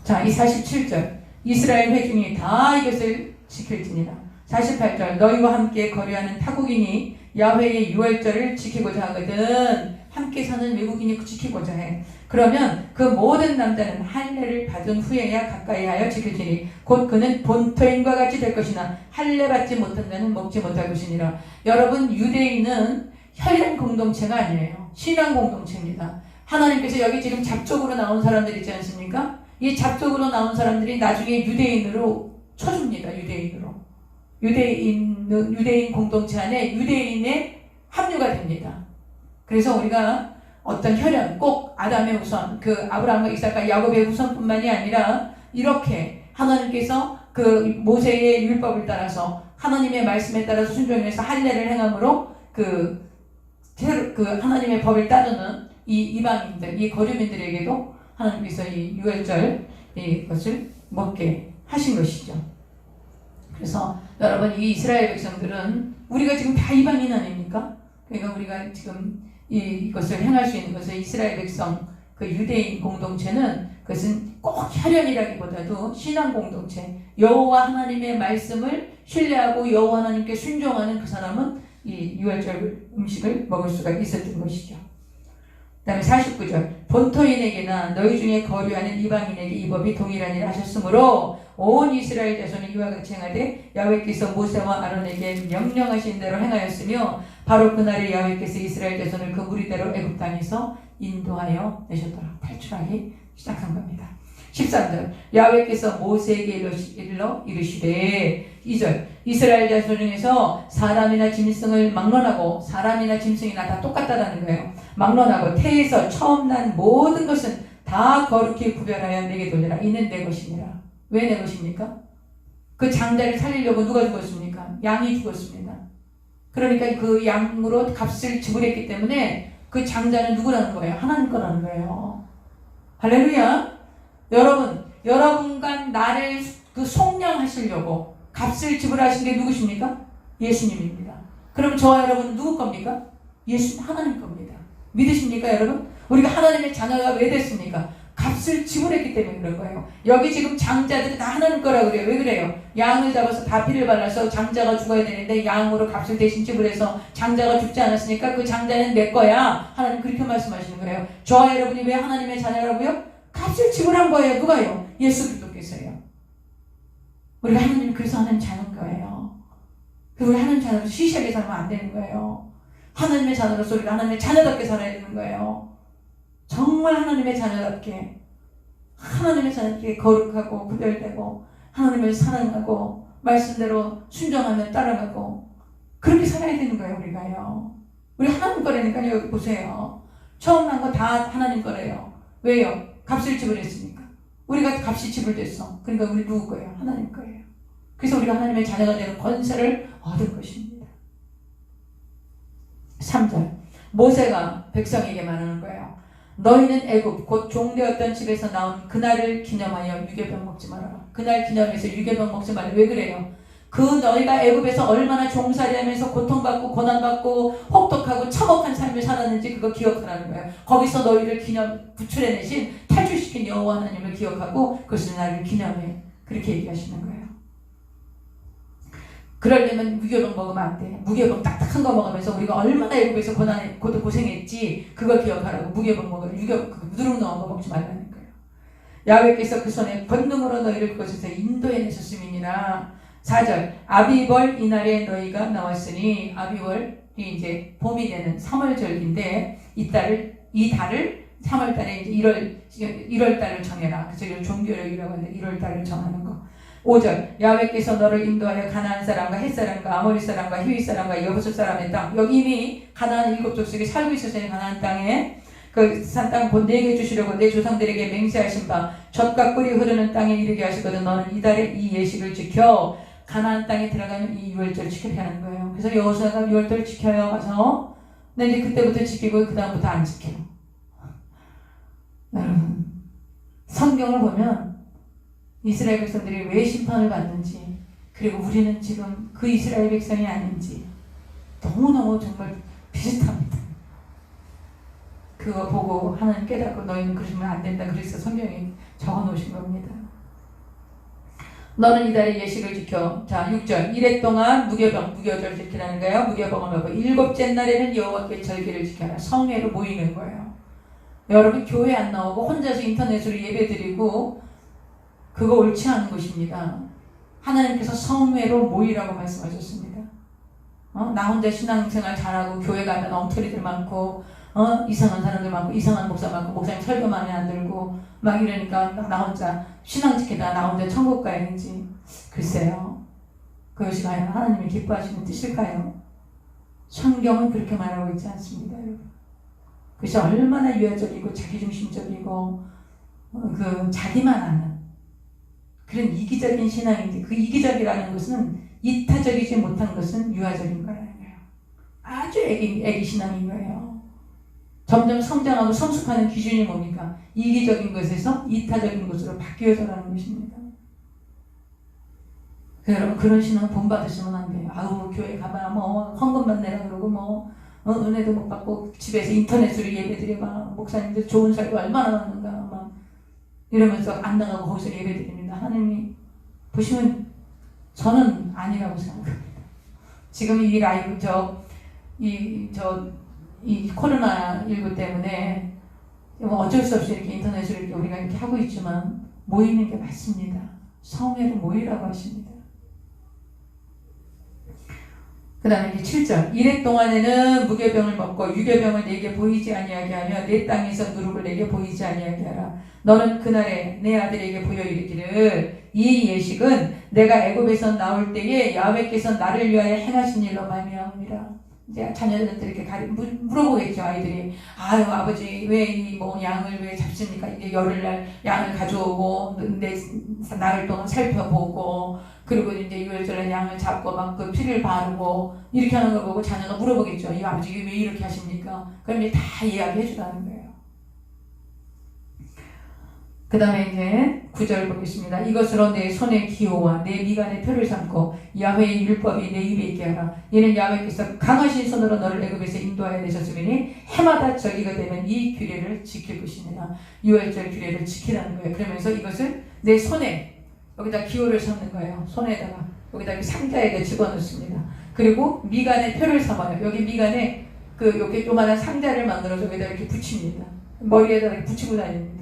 자, 이 47절 이스라엘 회중이 다 이것을 지킬지니라. 48절 너희와 함께 거류하는 타국인이 야훼의 유월절을 지키고자 하거든 함께 사는 외국인이 지키고자 해. 그러면 그 모든 남자는 할례를 받은 후에야 가까이 하여 지킬지니 곧 그는 본토인과 같이 될 것이나 할례 받지 못한 자는 먹지 못할 것이니라. 여러분 유대인은 혈연 공동체가 아니에요. 신앙 공동체입니다. 하나님께서 여기 지금 잡족으로 나온 사람들 있지 않습니까? 이 잡족으로 나온 사람들이 나중에 유대인으로 쳐줍니다. 유대인 공동체 안에 유대인의 합류가 됩니다. 그래서 우리가 어떤 혈연, 꼭 아담의 후손, 아브라함과 이삭과 야곱의 후손뿐만이 아니라 이렇게 하나님께서 모세의 율법을 따라서 하나님의 말씀에 따라서 순종해서 할례를 행함으로 하나님의 법을 따르는 이 이방인들, 이 거류민들에게도 하나님께서 이 유월절 이것을 먹게 하신 것이죠. 그래서 여러분, 이 이스라엘 백성들은 우리가 지금 다 이방인 아닙니까? 그러니까 우리가 지금 이것을 행할 수 있는 것은 이스라엘 백성, 그 유대인 공동체는 그것은 꼭 혈연이라기보다도 신앙 공동체, 여호와 하나님의 말씀을 신뢰하고 여호와 하나님께 순종하는 그 사람은 이 유월절 음식을 먹을 수가 있었던 것이죠. 그 다음에 49절, 본토인에게나 너희 중에 거류하는 이방인에게 이 법이 동일하니라 하셨으므로 온 이스라엘 자손이 이와 같이 행하되 야훼께서 모세와 아론에게 명령하신 대로 행하였으며 바로 그날에 야훼께서 이스라엘 자손을 그 무리대로 애굽 땅에서 인도하여 내셨더라. 탈출하기 시작한 겁니다. 13절, 야훼께서 모세에게 일러 이르시되 2절, 이스라엘 자손 중에서 사람이나 짐승을 막론하고, 사람이나 짐승이나 다 똑같다라는 거예요. 막론하고 태에서 처음 난 모든 것은 다 거룩히 구별하여 내게 돌리라. 이는 내 것이니라. 왜 내 것입니까? 그 장자를 살리려고 누가 죽었습니까? 양이 죽었습니다. 그러니까 그 양으로 값을 지불했기 때문에 그 장자는 누구라는 거예요? 하나님 거라는 거예요. 할렐루야. 여러분과 나를 그 속량하시려고 값을 지불하신 게 누구십니까? 예수님입니다. 그럼 저와 여러분 누구 겁니까? 예수 하나님 겁니다. 믿으십니까, 여러분? 우리가 하나님의 자녀가 왜 됐습니까? 값을 지불했기 때문에 그런 거예요. 여기 지금 장자들이 다 하나님 거라고 그래요. 왜 그래요? 양을 잡아서 다 피를 발라서 장자가 죽어야 되는데 양으로 값을 대신 지불해서 장자가 죽지 않았으니까 그 장자는 내 거야. 하나님 그렇게 말씀하시는 거예요. 저와 여러분이 왜 하나님의 자녀라고요? 값을 지불한 거예요. 누가요? 예수 그리스도께서요. 우리가 하나님, 그래서 하나님 자녀인 거예요. 그리고 우리 하나님 자녀로 시시하게 살면 안 되는 거예요. 하나님의 자녀로서 우리가 하나님의 자녀답게 살아야 되는 거예요. 정말 하나님의 자녀답게, 하나님의 자녀답게 거룩하고 구별되고 하나님을 사랑하고 말씀대로 순종하며 따라가고 그렇게 살아야 되는 거예요. 우리가요. 우리 하나님 거라니까요. 여기 보세요. 처음 난 거 다 하나님 거래요. 왜요? 값을 지불했으니까. 우리가 값이 지불됐어. 그러니까 우리 누구 거예요? 하나님 거예요. 그래서 우리가 하나님의 자녀가 되는 권세를 얻은 것입니다. 3절, 모세가 백성에게 말하는 거예요. 너희는 애굽 곧 종되었던 집에서 나온 그날을 기념하여 유괴병 먹지 말아라. 그날 기념해서 유괴병 먹지 말라. 왜 그래요? 그 너희가 애굽에서 얼마나 종살이하면서 고통받고 고난받고 혹독하고 참혹한 삶을 살았는지 그거 기억하라는 거예요. 거기서 너희를 구출해내신 탈출시킨 여호와 하나님을 기억하고 그것을 나를 기념해. 그렇게 얘기하시는 거예요. 그러려면 무교병 먹으면 안 돼. 무교병 딱딱한 거 먹으면서 우리가 얼마나 애굽에서 고생했지 그걸 기억하라고. 무교병 먹으면 누룩 넣은 거 먹지 말라는 거예요. 야훼께서 그 손에 권능으로 너희를 그곳에서 인도해내셨음이니라. 4절, 아비벌 이날에 너희가 나왔으니, 아비벌이 이제 봄이 되는 3월절기인데 이 달을 3월달에 이제 1월달을 정해라. 그래서 이걸 종교력이라고 하는데 1월달을 정하는 거. 5절, 야훼께서 너를 인도하여 가나안 사람과 헷 사람과 아모리 사람과 히위 사람과 여호수 사람의 땅, 여기 이미 가나안 7족속이 살고 있었어요. 가나안 땅에 그 산 땅 곧 내게 주시려고 내 조상들에게 맹세하신 바 젖과 꿀이 흐르는 땅에 이르게 하시거든 너는 이달에 이 예식을 지켜 가나안 땅에 들어가면 이 유월절을 지켜야 하는 거예요. 그래서 여호수아가 유월절을 지켜요. 가서 근데 이제 그때부터 지키고 그 다음부터 안 지켜요. 여러분, 성경을 보면 이스라엘 백성들이 왜 심판을 받는지, 그리고 우리는 지금 그 이스라엘 백성이 아닌지 너무너무 정말 비슷합니다. 그거 보고 하나님 깨닫고 너희는 그러시면 안 된다. 그래서 성경에 적어 놓으신 겁니다. 너는 이달의 예식을 지켜. 자, 6절. 이래 동안 무교절을 지키라는 거예요. 무교병을 먹고 7째 날에는 여호와께 절기를 지켜라. 성회로 모이는 거예요. 여러분 교회 안 나오고 혼자서 인터넷으로 예배드리고 그거 옳지 않은 것입니다. 하나님께서 성회로 모이라고 말씀하셨습니다. 나 혼자 신앙생활 잘하고 교회 가면 엉터리들 많고 이상한 사람들 많고 이상한 목사 많고 목사님 설교 많이 안 들고 막 이러니까 나 혼자 신앙 지키다가 나 혼자 천국 가야지. 글쎄요. 그것이 과연 하나님이 기뻐하시는 뜻일까요? 성경은 그렇게 말하고 있지 않습니다. 여러분. 그것이 얼마나 유아적이고 자기중심적이고 그 자기만 아는 그런 이기적인 신앙인지, 그 이기적이라는 것은 이타적이지 못한 것은 유아적인 거라는 거예요. 아주 애기 신앙인 거예요. 점점 성장하고 성숙하는 기준이 뭡니까? 이기적인 것에서 이타적인 것으로 바뀌어져가는 것입니다. 여러분 그런 신앙 본받으시면 안 돼요. 아우 교회 가봐 뭐 헌금만 내라 그러고 뭐 은혜도 못 받고 집에서 인터넷으로 예배드려봐 목사님들 좋은 설교 얼마나 많은가 막 이러면서 안 나가고 거기서 예배드립니다. 하나님이 보시면 저는 아니라고 생각합니다. 지금 이 라이브 이 코로나19 때문에 어쩔 수 없이 이렇게 인터넷으로 이렇게 우리가 이렇게 하고 있지만 모이는 게 맞습니다. 성회로 모이라고 하십니다. 그 다음에 이제 7절 이래 동안에는 무교병을 먹고 유교병을 내게 보이지 아니하게 하며 내 땅에서 누룩을 내게 보이지 아니하게 하라. 너는 그날에 내 아들에게 보여 이르기를 이 예식은 내가 애굽에서 나올 때에 야훼께서 나를 위하여 행하신 일로 말미암으리라. 이제 자녀들한테 이렇게 물어보겠죠. 아이들이 아유 아버지 왜 이 뭐 양을 왜 잡습니까? 이제 열흘날 양을 가져오고 내 나흘 동안 살펴보고 그리고 이제 유월절에 양을 잡고 막 그 피를 바르고 이렇게 하는 걸 보고 자녀가 물어보겠죠. 이 아버지 왜 이렇게 하십니까? 그럼 이제 다 이야기해 주라는 거예요. 그 다음에 이제 9절 보겠습니다. 이것으로 내 손의 기호와 내 미간의 표를 삼고 야훼의 율법이 내 입에 있게 하라. 이는 야훼께서 강하신 손으로 너를 애굽에서 인도하여 내셨으니 해마다 저기가 되면 이 규례를 지킬 것이니라. 유월절 규례를 지키라는 거예요. 그러면서 이것을 내 손에 여기다 기호를 삼는 거예요. 손에다가 여기다 상자에다 집어넣습니다. 그리고 미간의 표를 삼아요. 여기 미간에 이렇게 요만한 상자를 만들어서 여기다 이렇게 붙입니다. 머리에다 이렇게 붙이고 다닙니다.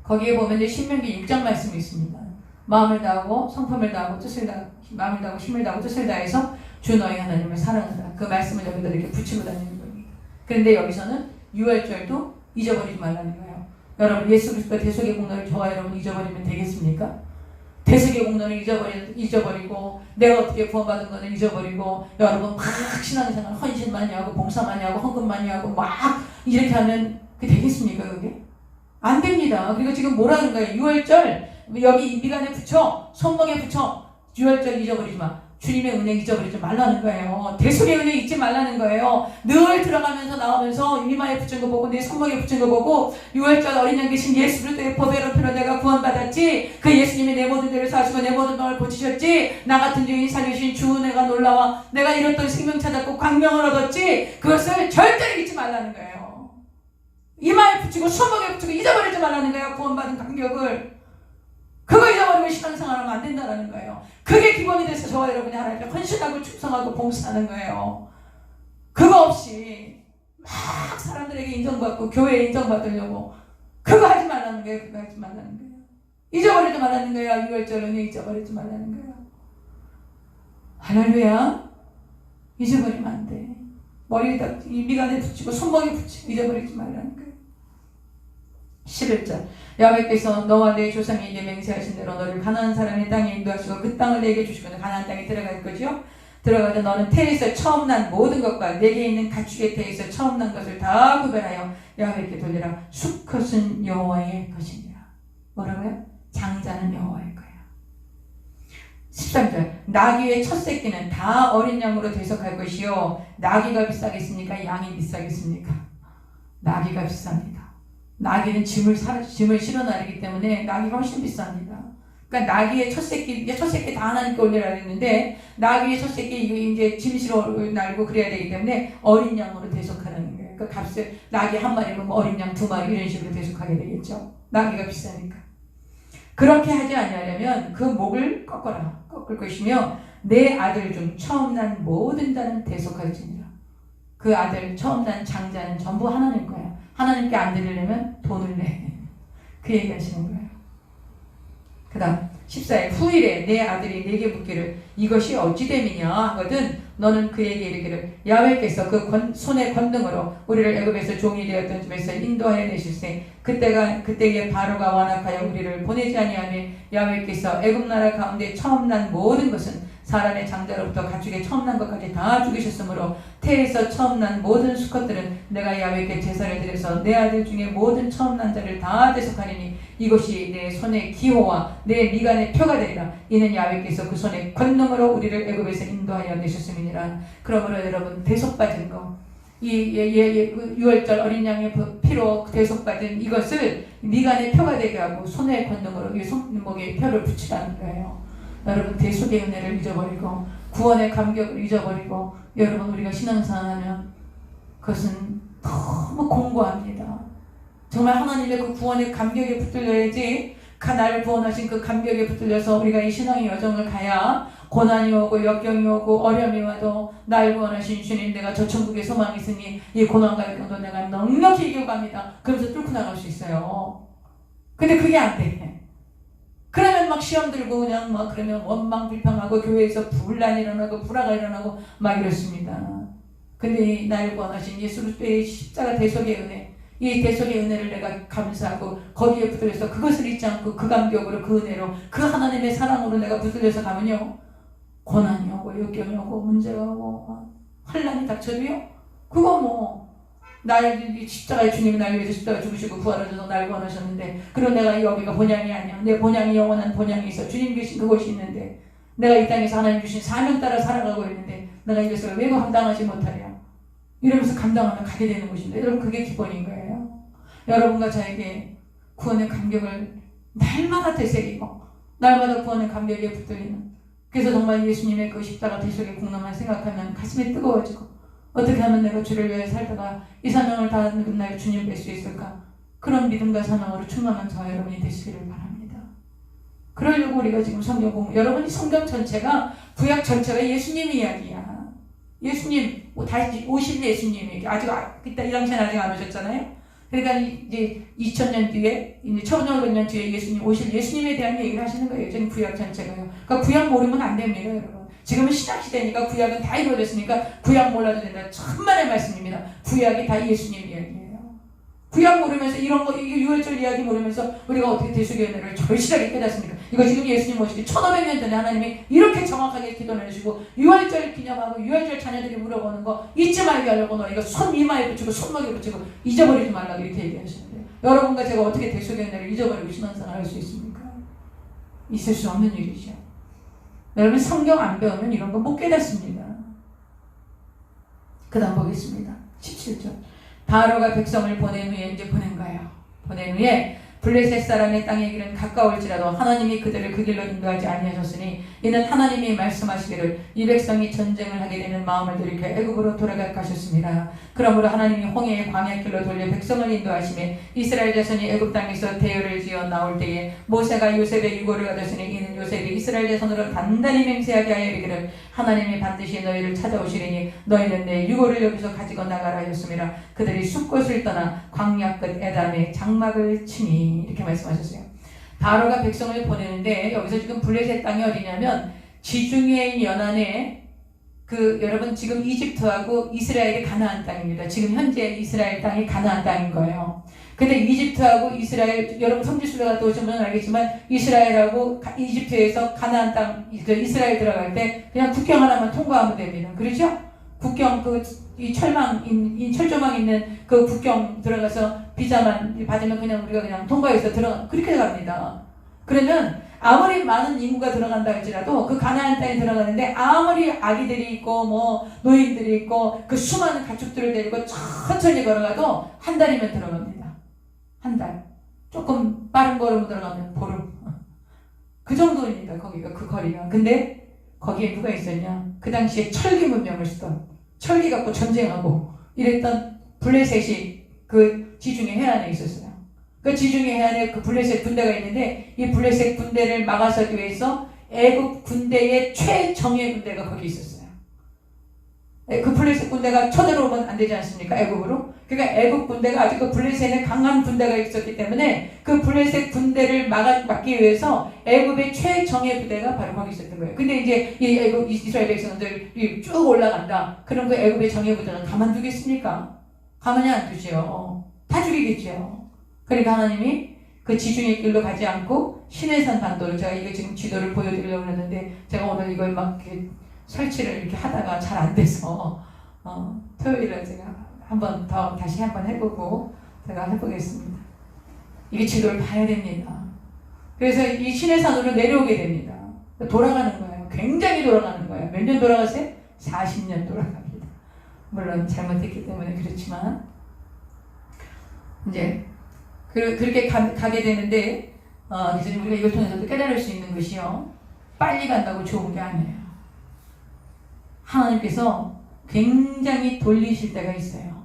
거기에 보면 이제 신명기 6장 말씀이 있습니다. 마음을 다하고 성품을 다하고 뜻을 다 마음을 다하고 힘을 다하고 뜻을 다해서 주 너희 하나님을 사랑하라. 그 말씀을 여기다 이렇게 붙이고 다니는 겁니다. 그런데 여기서는 유월절도 잊어버리지 말라는 거예요. 여러분 예수 그리스도의 대속의 공로를 저와 여러분 잊어버리면 되겠습니까? 대속의 공로를 잊어버리고 내가 어떻게 구원받은 거는 잊어버리고 여러분 막 신앙생활 헌신 많이 하고 봉사 많이 하고 헌금 많이 하고 막 이렇게 하면 그게 되겠습니까? 그게? 안 됩니다. 그리고 지금 뭐라는 거예요? 유월절 여기 미간에 붙여 손목에 붙여 유월절 잊어버리지 마. 주님의 은혜 잊어버리지 말라는 거예요. 대속의 은혜 잊지 말라는 거예요. 늘 들어가면서 나오면서 이마에 붙인 거 보고 내 손목에 붙인 거 보고 유월절 어린 양 계신 예수 그리스도의 보배로 피로 내가 구원받았지. 그 예수님이 내 모든 죄를 사시고 내 모든 병을 고치셨지. 나 같은 죄인 살리신 주 은혜가 놀라와 내가 잃었던 생명 찾았고 광명을 얻었지. 그것을 절대로 잊지 말라는 거예요. 이마에 붙이고 손목에 붙이고 잊어버리지 말라는 거예요. 구원받은 감격을. 그거 잊어버리면 신앙생활하면 안 된다는 거예요. 그게 기본이 돼서 저와 여러분이 하나님께 헌신하고 충성하고 봉사하는 거예요. 그거 없이 막 사람들에게 인정받고 교회에 인정받으려고 그거 하지 말라는 거예요. 그거 하지 말라는 거예요. 잊어버리지 말라는 거예요. 유월절은 잊어버리지 말라는 거예요. 할렐루야. 잊어버리면 안 돼. 머리에다 미간에 붙이고 손목에 붙이고 잊어버리지 말라는 거예요. 11절 야훼께서 너와 내 조상에게 맹세하신 대로 너를 가나안 사람의 땅에 인도하시고 그 땅을 내게 주시고 가나안 땅에 들어갈 거지요. 들어가서 너는 태에서 처음 난 모든 것과 내게 있는 가축의 태에서 처음 난 것을 다 구별하여 야훼께 돌리라. 수컷은 여호와의 것이니라. 뭐라고요? 장자는 여호와의 거예요. 13절 나귀의 첫 새끼는 다 어린 양으로 대속할 것이요. 나귀가 비싸겠습니까? 양이 비싸겠습니까? 나귀가 비쌉니다. 나귀는 짐을 실어 나르기 때문에 나귀가 훨씬 비쌉니다. 그러니까 나귀의 첫 새끼 다 하나님께 올리라 했는데 나귀의 첫 새끼 이제 짐 실어 날고 그래야 되기 때문에 어린 양으로 대속하라는 거예요. 그러니까 값을 나귀 한 마리면 어린 양 2마리 이런 식으로 대속하게 되겠죠. 나귀가 비싸니까. 그렇게 하지 아니하려면 그 목을 꺾을 것이며 내 아들 중 처음 난 모든 자는 대속할지니라. 그 아들 처음 난 장자는 전부 하나님 거야. 하나님께 안 드리려면 돈을 내. 그 얘기 하시는 거예요. 그 다음 14일 후일에 내 아들이 내게 묻기를 이것이 어찌 됨이냐 하거든 너는 그에게 이르기를 야훼께서 그 손의 권능으로 우리를 애굽에서 종이 되었던 집에서 인도하여 내실세 그때에 바로가 완악하여 우리를 보내지 아니하며 야훼께서 애굽 나라 가운데 처음 난 모든 것은 사람의 장자로부터 가축의 처음 난 것까지 다 죽이셨으므로 태에서 처음 난 모든 수컷들은 내가 야훼께 제사를 드려서 내 아들 중에 모든 처음 난 자를 다 대속하리니 이것이 내 손의 기호와 내 미간의 표가 되리라. 이는 야훼께서 그 손의 권능으로 우리를 애굽에서 인도하여 내셨음이니라. 그러므로 여러분 대속받은 거 유월절 어린 양의 피로 대속받은 이것을 미간의 표가 되게 하고 손의 권능으로 이 손목에 표를 붙이라는 거예요. 여러분 대속의 은혜를 잊어버리고 구원의 감격을 잊어버리고 여러분 우리가 신앙생활하면 그것은 너무 공고합니다. 정말 하나님의 그 구원의 감격에 붙들려야지 나를 구원하신 그 감격에 붙들려서 우리가 이 신앙의 여정을 가야 고난이 오고 역경이 오고 어려움이 와도 날 구원하신 주님 내가 저 천국에 소망이 있으니 이 고난과 역경도 내가 넉넉히 이겨갑니다. 그러면서 뚫고 나갈 수 있어요. 근데 그게 안 돼. 그러면 막 시험 들고 그냥 막 그러면 원망 불평하고 교회에서 분란이 일어나고 불화가 일어나고 막 이렇습니다. 근데 이 날 구원하신 예수 그리스도의 십자가 대속의 은혜, 이 대속의 은혜를 내가 감사하고 거기에 붙들려서 그것을 잊지 않고 그 감격으로 그 은혜로 그 하나님의 사랑으로 내가 붙들려서 가면요 고난이 오고 역경이 오고 문제가 오고 환난이 닥쳐도요 그거 뭐 나의 십자가의 주님이 날 위해서 십자가 죽으시고 부활하셔서 날 구원하셨는데 그리고 내가 여기가 본향이 아니야. 내 본향이 영원한 본향이 있어. 주님 계신 그곳이 있는데 내가 이 땅에서 하나님 주신 사명 따라 살아가고 있는데 내가 이것을 왜 감당하지 못하랴. 이러면서 감당하면 가게 되는 것인데 여러분 그게 기본인 거예요. 여러분과 저에게 구원의 감격을 날마다 되새기고 날마다 구원의 감격에 붙들리는 그래서 정말 예수님의 그 십자가 대속의 공로만 생각하면 가슴이 뜨거워지고 어떻게 하면 내가 주를 위해 살다가 이 사명을 다하는 그날 주님 뵐 수 있을까? 그런 믿음과 사명으로 충만한 저와 여러분이 되시기를 바랍니다. 그러려고 우리가 지금 성경 공부 여러분이 성경 전체가 구약 전체가 예수님 이야기야. 예수님 다시 오실 예수님 얘기 아직 이따 이 당시에는 아직 안 오셨잖아요. 그러니까 이제 2000년 뒤에 이제 1500년 뒤에 예수님 오실 예수님에 대한 얘기를 하시는 거예요. 지금 구약 전체가요. 그러니까 구약 모르면 안 됩니다, 여러분. 지금은 신약시대니까 구약은 다 이루어졌으니까 구약 몰라도 된다. 천만의 말씀입니다. 구약이 다 예수님 이야기예요. 구약 모르면서 이런 거 이게 유월절 이야기 모르면서 우리가 어떻게 대속의 은혜를 절실하게 깨닫습니까? 이거 지금 예수님 오시기 1500년 전에 하나님이 이렇게 정확하게 기도를 해주시고 유월절 기념하고 유월절 자녀들이 물어보는 거 잊지 말게 하려고 너희가 손 이마에 붙이고 손목에 붙이고 잊어버리지 말라고 이렇게 얘기하시는데 여러분과 제가 어떻게 대속의 은혜를 잊어버리고 신앙생활 할 수 있습니까? 있을 수 없는 일이죠. 여러분 성경 안 배우면 이런 거 못 깨닫습니다. 그 다음 보겠습니다. 17절 바로가 백성을 보낸 후에 이제 보낸 거예요. 보낸 후에 블레셋 사람의 땅의 길은 가까울지라도 하나님이 그들을 그 길로 인도하지 아니하셨으니 이는 하나님이 말씀하시기를 이 백성이 전쟁을 하게 되는 마음을 들이켜 애굽으로 돌아갈까 하셨습니다. 그러므로 하나님이 홍해의 광야 길로 돌려 백성을 인도하시매 이스라엘 자손이 애굽 땅에서 대열을 지어 나올 때에 모세가 요셉의 유고를 가졌으니 이는 요셉이 이스라엘 자손으로 단단히 맹세하게 하여 이르기를 하나님이 반드시 너희를 찾아오시리니 너희는 내 유고를 여기서 가지고 나가라 하였습니다. 그들이 숲곳을 떠나 광야 끝 에담에 장막을 치니 이렇게 말씀하셨어요. 바로가 백성을 보내는데 여기서 지금 블레셋 땅이 어디냐면 지중해 연안에 여러분 지금 이집트하고 이스라엘이 가나안 땅입니다. 지금 현재 이스라엘 땅이 가나안 땅인 거예요. 근데 이집트하고 이스라엘 여러분 성지순례 갔다 오시면 알겠지만 이스라엘하고 이집트에서 가나안 땅 이스라엘 들어갈 때 그냥 국경 하나만 통과하면 됩니다. 그렇죠? 국경 이 철조망 있는 그 국경 들어가서 비자만 받으면 그냥 우리가 그냥 통과해서 그렇게 갑니다. 그러면 아무리 많은 인구가 들어간다 할지라도 그 가나안 땅에 들어가는데 아무리 아기들이 있고 뭐 노인들이 있고 그 수많은 가축들을 데리고 천천히 걸어가도 한 달이면 들어갑니다. 한 달. 조금 빠른 걸음으로 들어가면 보름. 그 정도입니다. 거기가 그 거리가. 근데 거기에 누가 있었냐? 그 당시에 철기 문명을 쓰던 철기 갖고 전쟁하고 이랬던 블레셋이 그 지중해 해안에 있었어요. 그 지중해 해안에 그 블레셋 군대가 있는데 이 블레셋 군대를 막아서기 위해서 애굽 군대의 최정예 군대가 거기 있었어요. 그 블레셋 군대가 쳐들어오면 안 되지 않습니까? 애굽으로. 그러니까 애굽 군대가 아직 그 블레셋에 강한 군대가 있었기 때문에 그 블레셋 군대를 막기 위해서 애굽의 최정예 부대가 바로 거기 있었던 거예요. 근데 이제 이 애굽 이스라엘 백성들이 쭉 올라간다. 그럼 그 애굽의 정예 부대가 가만두겠습니까? 가만히 안 두죠. 다 죽이겠죠. 그러니까 하나님이 그 지중해 길로 가지 않고 시내산 반도를 제가 이거 지금 지도를 보여드리려고 했는데 제가 오늘 이걸 막 이렇게 설치를 이렇게 하다가 잘 안 돼서 토요일에 제가 다시 한번 해보고 제가 해보겠습니다. 이게 지도를 봐야 됩니다. 그래서 이 시내산으로 내려오게 됩니다. 돌아가는 거예요. 굉장히 돌아가는 거예요. 몇 년 돌아가세요? 40년 돌아갑니다. 물론 잘못했기 때문에 그렇지만 이제 그렇게 가게 되는데 그래서 우리가 이걸 통해서도 깨달을 수 있는 것이요. 빨리 간다고 좋은 게 아니에요. 하나님께서 굉장히 돌리실 때가 있어요.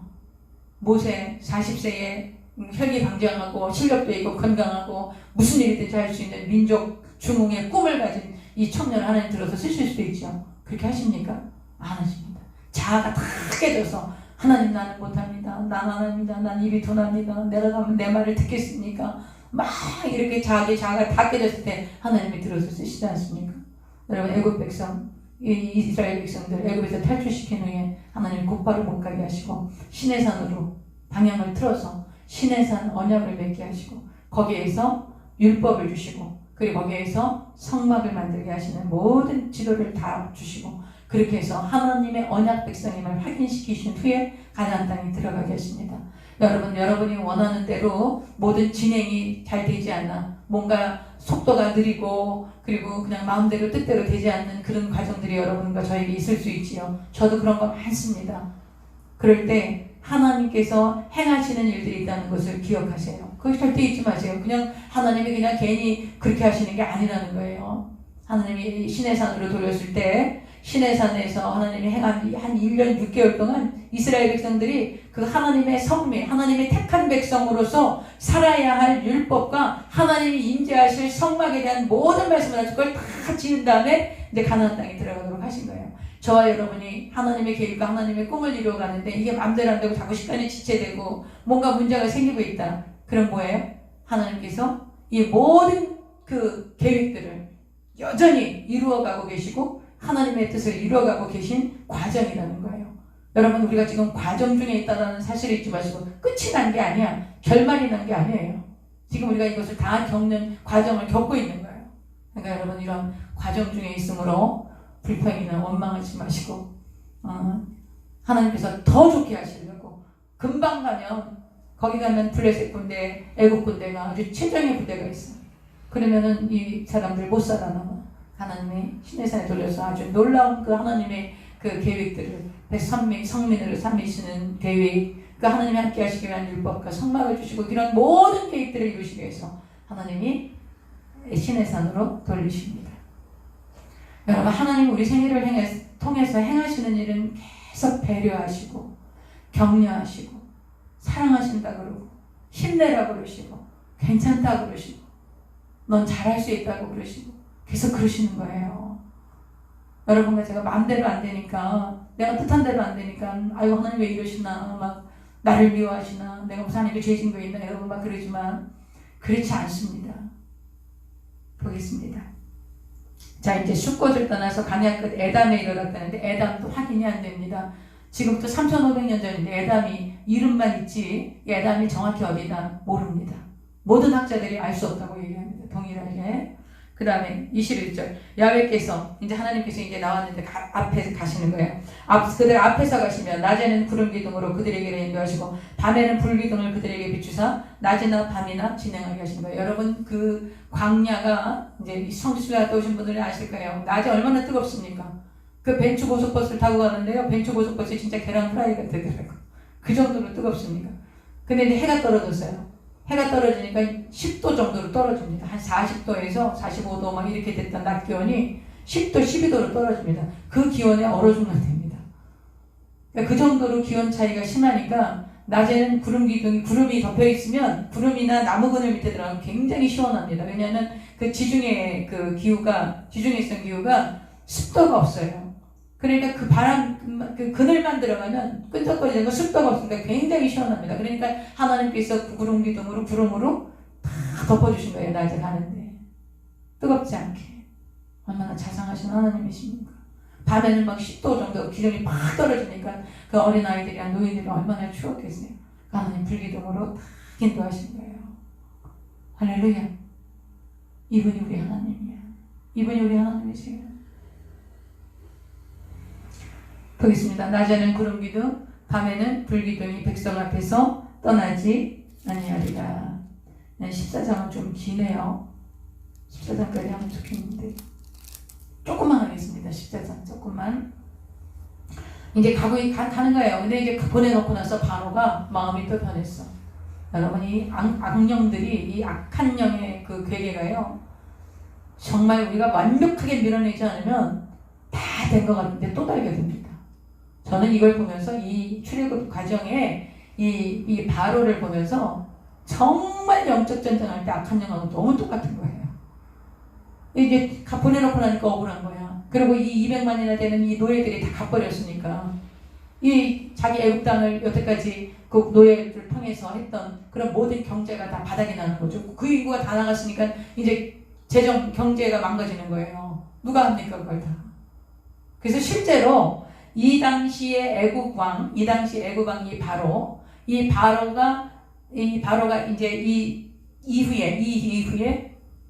모세 40세에 혈기방장하고 실력도 있고 건강하고 무슨 일이든지 할 수 있는 민족 중흥의 꿈을 가진 이 청년을 하나님 들어서 쓰실 수도 있죠. 그렇게 하십니까? 안 하십니다. 자아가 다 깨져서 하나님 나는 못합니다. 난 안 합니다. 난 입이 둔합니다. 내가 가면 내 말을 듣겠습니까? 막 이렇게 자아가 다 깨졌을 때 하나님이 들어서 쓰시지 않습니까? 여러분 애굽 백성 이스라엘 백성들 애굽에서 탈출시킨 후에 하나님 곧바로 못 가게 하시고 시내산으로 방향을 틀어서 시내산 언약을 맺게 하시고 거기에서 율법을 주시고 그리고 거기에서 성막을 만들게 하시는 모든 지도를 다 주시고 그렇게 해서 하나님의 언약 백성임을 확인시키신 후에 가나안 땅에 들어가게 하십니다. 여러분이 원하는 대로 모든 진행이 잘 되지 않아 뭔가 속도가 느리고 그리고 그냥 마음대로 뜻대로 되지 않는 그런 과정들이 여러분과 저에게 있을 수 있지요. 저도 그런 거 많습니다. 그럴 때 하나님께서 행하시는 일들이 있다는 것을 기억하세요. 그걸 절대 잊지 마세요. 그냥 하나님이 그냥 괜히 그렇게 하시는 게 아니라는 거예요. 하나님이 시내산으로 돌렸을 때 시내산에서 하나님이 행한 한 1년 6개월 동안 이스라엘 백성들이 그 하나님의 성민, 하나님의 택한 백성으로서 살아야 할 율법과 하나님이 임재하실 성막에 대한 모든 말씀을 하실 걸 다 지은 다음에 이제 가나안 땅에 들어가도록 하신 거예요. 저와 여러분이 하나님의 계획과 하나님의 꿈을 이루어가는데 이게 마음대로 안 되고 자꾸 시간이 지체되고 뭔가 문제가 생기고 있다. 그럼 뭐예요? 하나님께서 이 모든 그 계획들을 여전히 이루어가고 계시고 하나님의 뜻을 이루어가고 계신 과정이라는 거예요. 여러분 우리가 지금 과정 중에 있다는 사실을 잊지 마시고 끝이 난 게 아니야. 결말이 난 게 아니에요. 지금 우리가 이것을 다 겪는 과정을 겪고 있는 거예요. 그러니까 여러분 이런 과정 중에 있으므로 불평이나 원망하지 마시고 하나님께서 더 좋게 하시려고 금방 가면 거기 가면 블레셋 군대, 애국 군대가 아주 최정의 부대가 있어요. 그러면은 이 사람들 못 살아남아. 하나님이 시내산에 돌려서 아주 놀라운 그 하나님의 그 계획들을 성민으로 삼으시는 계획, 그 하나님이 함께 하시기 위한 율법과 성막을 주시고 이런 모든 계획들을 이루시기 위해서 하나님이 시내산으로 돌리십니다. 여러분 하나님 우리 생일을 통해서 행하시는 일은 계속 배려하시고 격려하시고 사랑하신다 그러고 힘내라고 그러시고 괜찮다고 그러시고 넌 잘할 수 있다고 그러시고 계속 그러시는 거예요. 여러분과 제가 마음대로 안 되니까 내가 뜻한 대로 안 되니까 아이고 하나님 왜 이러시나 막 나를 미워하시나 내가 무슨 하나님께 죄 진 거 있나 여러분 막 그러지만 그렇지 않습니다. 보겠습니다. 자 이제 숫곳을 떠나서 가나안 끝 에담에 이르렀다는데 에담도 확인이 안 됩니다. 지금부터 3,500년 전인데 에담이 이름만 있지 에담이 정확히 어디다 모릅니다. 모든 학자들이 알 수 없다고 얘기합니다. 동일하게. 그 다음에 21절 야훼께서 이제 하나님께서 이제 나왔는데 앞에 가시는 거예요. 그들 앞에서 가시면 낮에는 구름 기둥으로 그들에게 인도하시고 밤에는 불 기둥을 그들에게 비추사 낮이나 밤이나 진행하게 하신 거예요. 여러분 그 광야가 이제 성지순례 갔다 오신 분들은 아실 거예요. 낮에 얼마나 뜨겁습니까? 그 벤츠 고속버스를 타고 가는데요. 벤츠 고속버스 진짜 계란 프라이가 되더라고요. 그 정도로 뜨겁습니까? 근데 이제 해가 떨어졌어요. 해가 떨어지니까 10도 정도로 떨어집니다. 한 40도에서 45도 막 이렇게 됐던 낮 기온이 10도, 12도로 떨어집니다. 그 기온에 얼어 죽는 됩니다. 그러니까 그 정도로 기온 차이가 심하니까 낮에는 구름이 덮여 있으면 구름이나 나무 그늘 밑에 들어가면 굉장히 시원합니다. 왜냐하면 그 지중해 그 기후가 지중해성 기후가 습도가 없어요. 그러니까 그 바람, 그 그늘만 들어가면 끈적거리는 거 습도가 없으니까 굉장히 시원합니다. 그러니까 하나님께서 구름 기둥으로 구름으로 다 덮어주신 거예요. 낮에 가는데 뜨겁지 않게. 얼마나 자상하신 하나님이십니까? 밤에는 막 10도 정도 기온이 막 떨어지니까 그 어린아이들이나 노인들이 얼마나 추웠겠어요. 그 하나님 불기둥으로 다 인도하신 거예요. 할렐루야. 이분이 우리 하나님이야. 이분이 우리 하나님이세요. 보겠습니다. 낮에는 구름 기둥, 밤에는 불 기둥이 백성 앞에서 떠나지 아니하리라. 14장은 좀 기네요. 14장까지 하면 좋겠는데 조금만 하겠습니다. 14장 조금만. 이제 가는 거예요. 근데 이제 보내놓고 나서 바로가 마음이 또 변했어. 여러분 이 악령들이 이 악한 영의 그 괴계가요. 정말 우리가 완벽하게 밀어내지 않으면 다 된 것 같은데 또 달게 됩니다. 저는 이걸 보면서 이 출애굽 과정에 이 바로를 보면서 정말 영적 전쟁할 때 악한 영하고 너무 똑같은 거예요. 이게 보내놓고 나니까 억울한 거야. 그리고 이 200만이나 되는 이 노예들이 다 갚버렸으니까 이 자기 애국 땅을 여태까지 그 노예를 통해서 했던 그런 모든 경제가 다 바닥이 나는 거죠. 그 인구가 다 나갔으니까 이제 재정 경제가 망가지는 거예요. 누가 합니까 그걸 다. 그래서 실제로 이 당시의 애국왕, 이 바로가 이제 이 이후에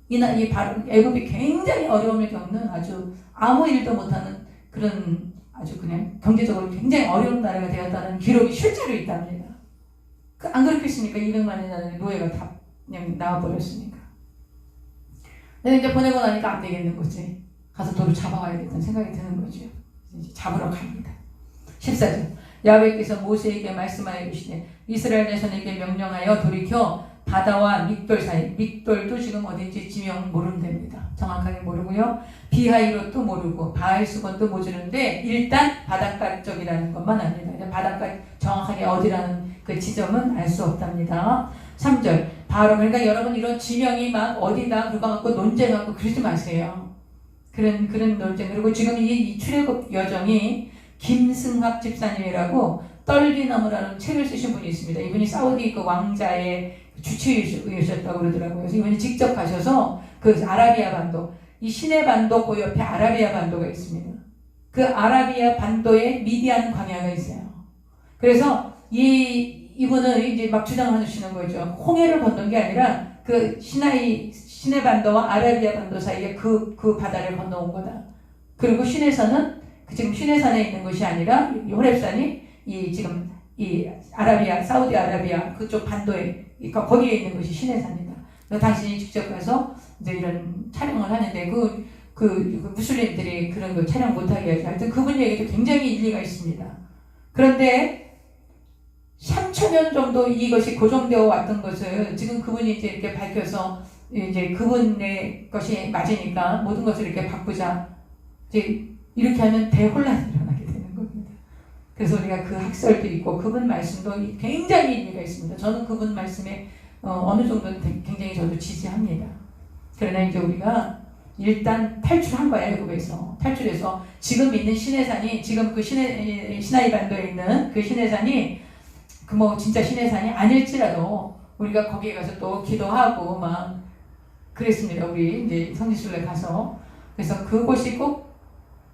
이 바로 애국이 굉장히 어려움을 겪는 아주 아무 일도 못하는 그런 아주 그냥 경제적으로 굉장히 어려운 나라가 되었다는 기록이 실제로 있답니다. 안 그렇겠습니까? 200만이라는 노예가 다 그냥 나와버렸으니까. 근데 이제 보내고 나니까 안 되겠는 거지. 가서 도로 잡아와야겠다는 생각이 드는 거죠. 이제 잡으러 갑니다. 14절. 야훼께서 모세에게 말씀하여 이르시되 이스라엘 자손에게 명령하여 돌이켜 바다와 믹돌 사이, 믹돌도 지금 어딘지 지명 모른답니다. 정확하게 모르고요. 비하이롯도 모르고 바알수건도 모르는데 일단 바닷가 쪽이라는 것만 압니다. 이제 바닷가 정확하게 어디라는 그 지점은 알 수 없답니다. 3절. 바로 그러니까 여러분 이런 지명이 막 어디다 그거 갖고 논쟁하고 그러지 마세요. 그런 논쟁. 그리고 지금 이 출애굽 여정이 김승학 집사님이라고 떨기나무라는 책을 쓰신 분이 있습니다. 이분이 사우디 그 왕자의 주치의셨다고 그러더라고요. 그래서 이분이 직접 가셔서 그 아라비아 반도, 이 시내 반도 그 옆에 아라비아 반도가 있습니다. 그 아라비아 반도에 미디안 광야가 있어요. 그래서 이분은 이제 막 주장하시는 거죠. 홍해를 건넌 게 아니라 그 시내 반도와 아라비아 반도 사이에 그 바다를 건너온 거다. 그리고 시내산은 지금 시내산에 있는 것이 아니라 호렙산이 지금 사우디 아라비아 그쪽 반도에 그러니까 거기에 있는 것이 시내산이다. 당신이 직접 가서 이제 이런 촬영을 하는데 그 무슬림들이 그런 거 촬영 못하게 하죠. 하여튼 그분 얘기도 굉장히 일리가 있습니다. 그런데 3,000년 정도 이것이 고정되어 왔던 것을 지금 그분이 이제 이렇게 밝혀서 이제 그분의 것이 맞으니까 모든 것을 이렇게 바꾸자. 이제 이렇게 하면 대혼란이 일어나게 되는 겁니다. 그래서 우리가 그 학설도 있고 그분 말씀도 굉장히 의미가 있습니다. 저는 그분 말씀에 어느 정도는 굉장히 저도 지지합니다. 그러나 이제 우리가 일단 탈출한 거야. 애굽에서 탈출해서 지금 있는 시내산이 지금 그 시나이 반도에 있는 그 시내산이 그 뭐 진짜 시내산이 아닐지라도 우리가 거기에 가서 또 기도하고 막 그랬습니다. 우리 이제 성지순례 가서. 그래서 그곳이 꼭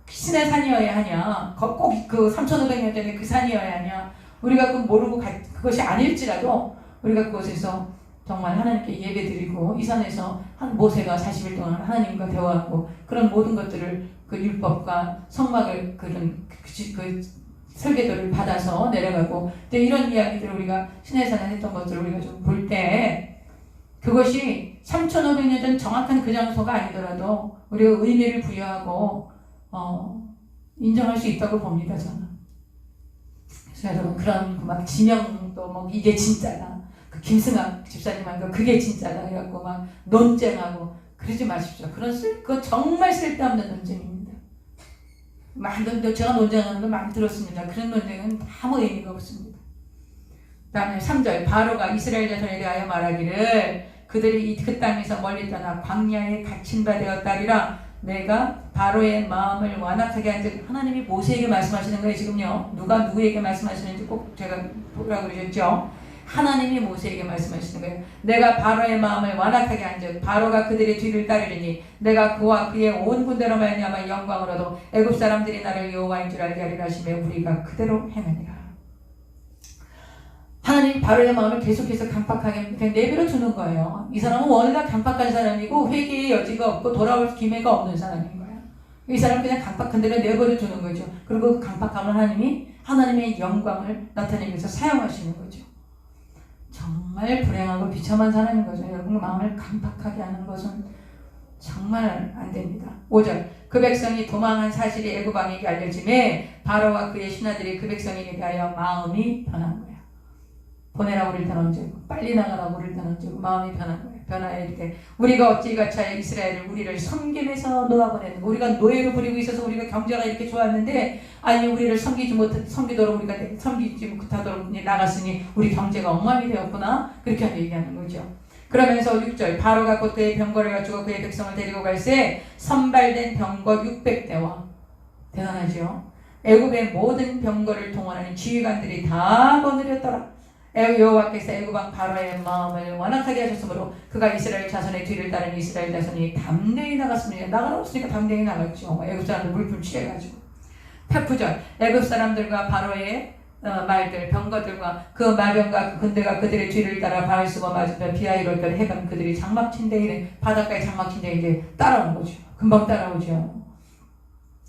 시내산이어야 하냐, 꼭 그 3,500년 전에 그 산이어야 하냐, 우리가 그 모르고 그것이 아닐지라도 우리가 그곳에서 정말 하나님께 예배드리고 이 산에서 한 모세가 40일 동안 하나님과 대화하고 그런 모든 것들을 그 율법과 성막을 그 설계도를 받아서 내려가고 이런 이야기들을 우리가 시내산에 했던 것들을 우리가 좀 볼 때 그것이 3,500년 전 정확한 그 장소가 아니더라도 우리가 의미를 부여하고 인정할 수 있다고 봅니다. 저는. 그래서 여러분 그런 막 지명도 뭐 이게 진짜다. 그 김승학 집사님하고 그게 진짜다. 그래갖고 막 논쟁하고 그러지 마십시오. 그거 정말 쓸데없는 논쟁입니다. 제가 논쟁하는 거 많이 들었습니다. 그런 논쟁은 아무 의미가 없습니다. 다음에 3절. 바로가 이스라엘 자손에 대하여 말하기를 그들이 그 땅에서 멀리 떠나 광야에 갇힌 바 되었다리라. 내가 바로의 마음을 완악하게 한 즉 하나님이 모세에게 말씀하시는 거예요. 지금요. 누가 누구에게 말씀하시는지 꼭 제가 보라고 그러셨죠. 하나님이 모세에게 말씀하시는 거예요. 내가 바로의 마음을 완악하게 한즉 바로가 그들의 뒤를 따르리니 내가 그와 그의 온 군대로 말미암아 영광을 얻어 애굽 사람들이 나를 여호와인 줄 알게 하리라 하시며 우리가 그대로 행하니라. 하나님 바로의 마음을 계속해서 강팍하게 그냥 내버려 두는 거예요. 이 사람은 워낙 강팍한 사람이고 회개의 여지가 없고 돌아올 기회가 없는 사람인 거예요. 이 사람은 그냥 강팍한 대로 내버려 두는 거죠. 그리고 그 강팍함을 하나님의 영광을 나타내기 위해서 사용하시는 거죠. 정말 불행하고 비참한 사람인 거죠. 여러분 마음을 강팍하게 하는 것은 정말 안 됩니다. 5절. 그 백성이 도망한 사실이 애굽 왕에게 알려짐에 바로와 그의 신하들이 그 백성에게 대하여 마음이 변한 거예요. 보내라고 그럴 때는 언제고 빨리 나가라고 그럴 때는 언제고 마음이 변한 거예요. 변화해야 돼. 우리가 어찌 같이 이스라엘을 우리를 섬김에서 놓아보내는 거. 우리가 노예로 부리고 있어서 우리가 경제가 이렇게 좋았는데 아니 우리를 섬기도록 우리가 섬기지 못하도록 나갔으니 우리 경제가 엉망이 되었구나. 그렇게 얘기하는 거죠. 그러면서 6절 바로가 곧 그의 병거를 갖추고 그의 백성을 데리고 갈새 선발된 병거 600대와 대단하죠. 애굽의 모든 병거를 동원하는 지휘관들이 다 거느렸더라. 여호와께서 애굽 왕 바로의 마음을 완악하게 하셨으므로 그가 이스라엘 자손의 뒤를 따른 이스라엘 자손이 담대히 나갔습니다. 나가라 없으니까 담대히 나갔죠. 애굽 사람들 물품 취해가지고. 8절 애굽 사람들과 바로의 말들 병거들과 그 마병과 그 군대가 그들의 뒤를 따라 바알수바 맞은편 비하이롯들 해변 그들이 장막 친 데에 바닷가에 장막 친 데에 이제 따라오는 거죠. 금방 따라오죠.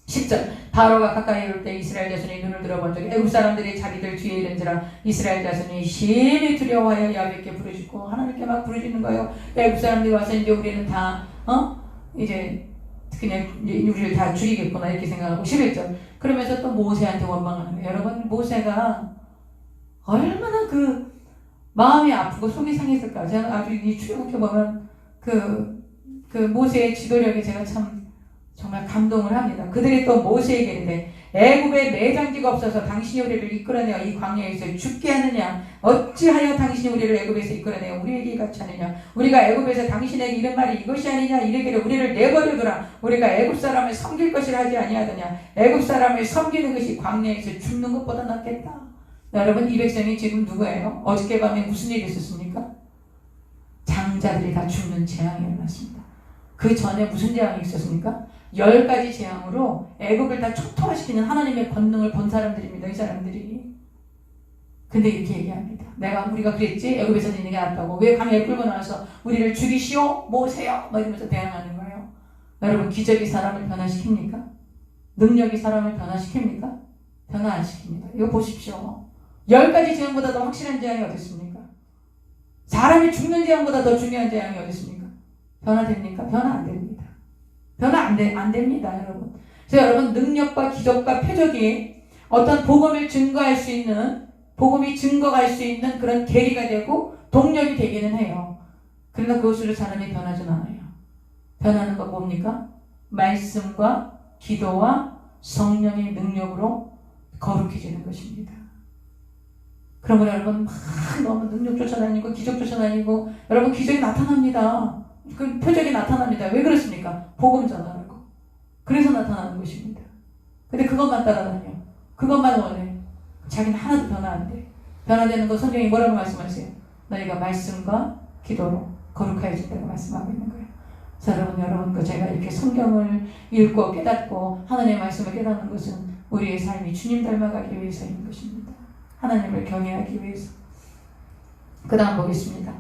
10절 바로가 가까이 올 때 이스라엘 자손이 눈을 들어본 적에 애굽 사람들이 자기들 뒤에 이른지라 이스라엘 자손이 심히 두려워하여 야훼께 부르짖고 하나님께 막 부르짖는 거예요. 애굽 사람들이 와서 이제 우리는 다 이제 그냥 우리를 다 죽이겠구나 이렇게 생각하고 11절 그러면서 또 모세한테 원망하는 거예요. 여러분 모세가 얼마나 그 마음이 아프고 속이 상했을까. 제가 아주 이 출애굽해 보면 그 모세의 지도력에 제가 참 정말 감동을 합니다. 그들이 또 모세에게 이르되 애굽에 매장지가 없어서 당신이 우리를 이끌어내어 이 광야에서 죽게 하느냐 어찌하여 당신이 우리를 애굽에서 이끌어내어 우리에게 같이 하느냐 우리가 애굽에서 당신에게 이런 말이 이것이 아니냐 이르기를 우리를 내버려두라 우리가 애굽 사람을 섬길 것이라 하지 아니하더냐 애굽 사람을 섬기는 것이 광야에서 죽는 것보다 낫겠다. 여러분 이 백성이 지금 누구예요? 어저께 밤에 무슨 일이 있었습니까? 장자들이 다 죽는 재앙이 일어났습니다. 그 전에 무슨 재앙이 있었습니까? 10가지 재앙으로 애굽을 다 초토화시키는 하나님의 권능을 본 사람들입니다. 이 사람들이. 근데 이렇게 얘기합니다. 우리가 그랬지? 애굽에서 있는 게 낫다고. 왜 강에 끌고 나와서 우리를 죽이시오? 모세요? 막 이러면서 대항하는 거예요. 여러분 기적이 사람을 변화시킵니까? 능력이 사람을 변화시킵니까? 변화 안 시킵니다. 이거 보십시오. 10가지 재앙보다 더 확실한 재앙이 어디 있습니까? 사람이 죽는 재앙보다 더 중요한 재앙이 어디 있습니까? 변화됩니까? 변화 안 됩니다. 변화 안 됩니다, 여러분. 그래서 여러분 능력과 기적과 표적이 어떤 복음을 증거할 수 있는 복음이 증거할 수 있는 그런 계기가 되고 동력이 되기는 해요. 그러나 그것으로 사람이 변하진 않아요. 변하는 건 뭡니까? 말씀과 기도와 성령의 능력으로 거룩해지는 것입니다. 그러면 여러분 막 너무 능력 쫓아다니고 기적 쫓아다니고 여러분 기적이 나타납니다. 그 표적이 나타납니다. 왜 그렇습니까? 복음 전하라고. 그래서 나타나는 것입니다. 근데 그것만 따라다녀. 그것만 원해. 자기는 하나도 변화 안 돼. 변화되는 거 성경이 뭐라고 말씀하세요? 너희가 말씀과 기도로 거룩해진다고 말씀하고 있는 거예요. 자, 여러분, 제가 이렇게 성경을 읽고 깨닫고 하나님의 말씀을 깨닫는 것은 우리의 삶이 주님 닮아가기 위해서인 것입니다. 하나님을 경외하기 위해서. 그 다음 보겠습니다.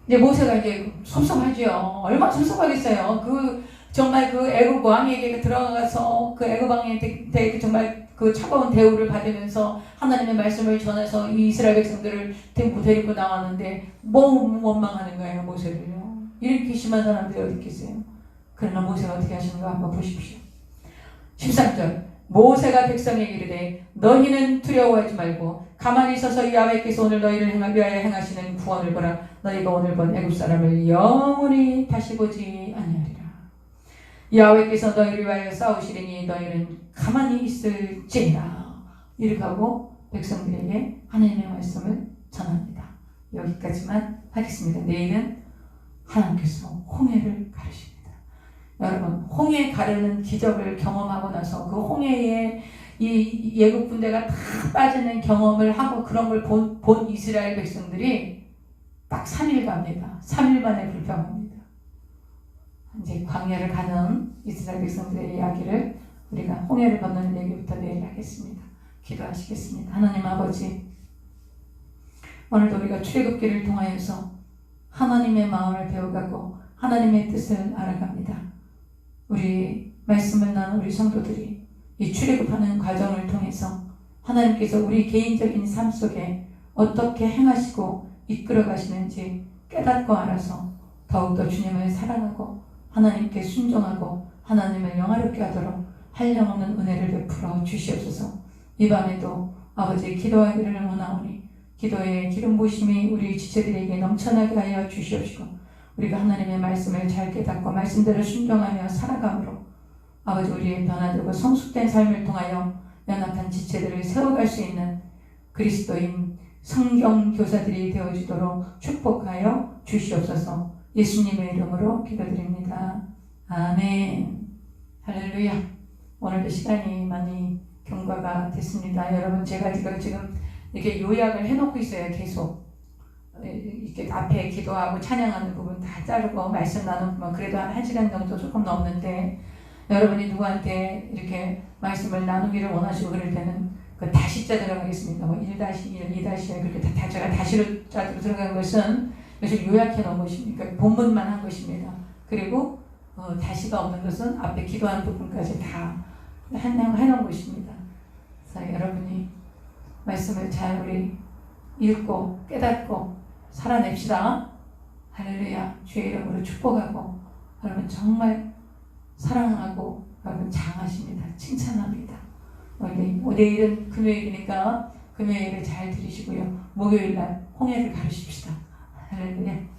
이제 모세가 이제 섭섭하지요. 얼마나 섭섭하겠어요. 정말 그 애굽 왕에게 들어가서 그 애굽 왕한테 정말 그 차가운 대우를 받으면서 하나님의 말씀을 전해서 이 이스라엘 백성들을 데리고 나왔는데 뭐 원망하는 거예요, 모세를요. 이렇게 심한 사람들이 어디 있겠어요. 그러나 모세가 어떻게 하시는가 한번 보십시오. 13절 모세가 백성에게 이르되 너희는 두려워하지 말고 가만히 서서 야훼께서 오늘 너희를 위하여 행하시는 구원을 보라. 너희가 오늘 본 애굽 사람을 영원히 다시 보지 아니하리라. 야훼께서 너희를 위하여 싸우시리니 너희는 가만히 있을지니라. 이렇게 하고 백성들에게 하나님의 말씀을 전합니다. 여기까지만 하겠습니다. 내일은 하나님께서 홍해를 가르십니다. 여러분, 홍해 가르는 기적을 경험하고 나서 그 홍해에 이 예국 군대가 다 빠지는 경험을 하고 그런 걸 본 이스라엘 백성들이 딱 3일 갑니다. 3일 만에 불평합니다. 이제 광야를 가는 이스라엘 백성들의 이야기를 우리가 홍해를 건너는 얘기부터 내일 하겠습니다. 기도하시겠습니다. 하나님 아버지, 오늘도 우리가 출애굽기를 통하여서 하나님의 마음을 배워가고 하나님의 뜻을 알아갑니다. 우리 말씀을 나눈 우리 성도들이 이 출애굽하는 과정을 통해서 하나님께서 우리 개인적인 삶 속에 어떻게 행하시고 이끌어 가시는지 깨닫고 알아서 더욱더 주님을 사랑하고 하나님께 순종하고 하나님을 영화롭게 하도록 한량없는 은혜를 베풀어 주시옵소서. 이 밤에도 아버지 기도하기를 원하오니 기도의 기름 부으심이 우리 지체들에게 넘쳐나게 하여 주시옵시고 우리가 하나님의 말씀을 잘 깨닫고 말씀대로 순종하며 살아감으로 아버지 우리의 변화되고 성숙된 삶을 통하여 연약한 지체들을 세워갈 수 있는 그리스도인 성경 교사들이 되어주도록 축복하여 주시옵소서. 예수님의 이름으로 기도드립니다. 아멘. 할렐루야. 오늘도 시간이 많이 경과가 됐습니다. 여러분 제가 지금 이렇게 요약을 해놓고 있어요. 계속 이렇게 앞에 기도하고 찬양하는 부분 다 자르고 말씀 나누면 그래도 한 1시간 정도 조금 넘는데 여러분이 누구한테 이렇게 말씀을 나누기를 원하시고 그럴 때는 그 다시자 들어가겠습니다. 뭐 1-1, 2-1 그렇게 제가 다시로 자로 들어간 것은 그래서 요약해 놓은 것입니다. 그러니까 본문만 한 것입니다. 그리고 다시가 없는 것은 앞에 기도하는 부분까지 다 해놓은 것입니다. 그래서 여러분이 말씀을 잘 우리 읽고 깨닫고 살아냅시다. 할렐루야. 주의 이름으로 축복하고 여러분 정말 사랑하고 여러분 장하십니다. 칭찬합니다. 내일은 금요일이니까 금요일을 잘 들으시고요. 목요일날 홍해를 가르칩시다. 할렐루야.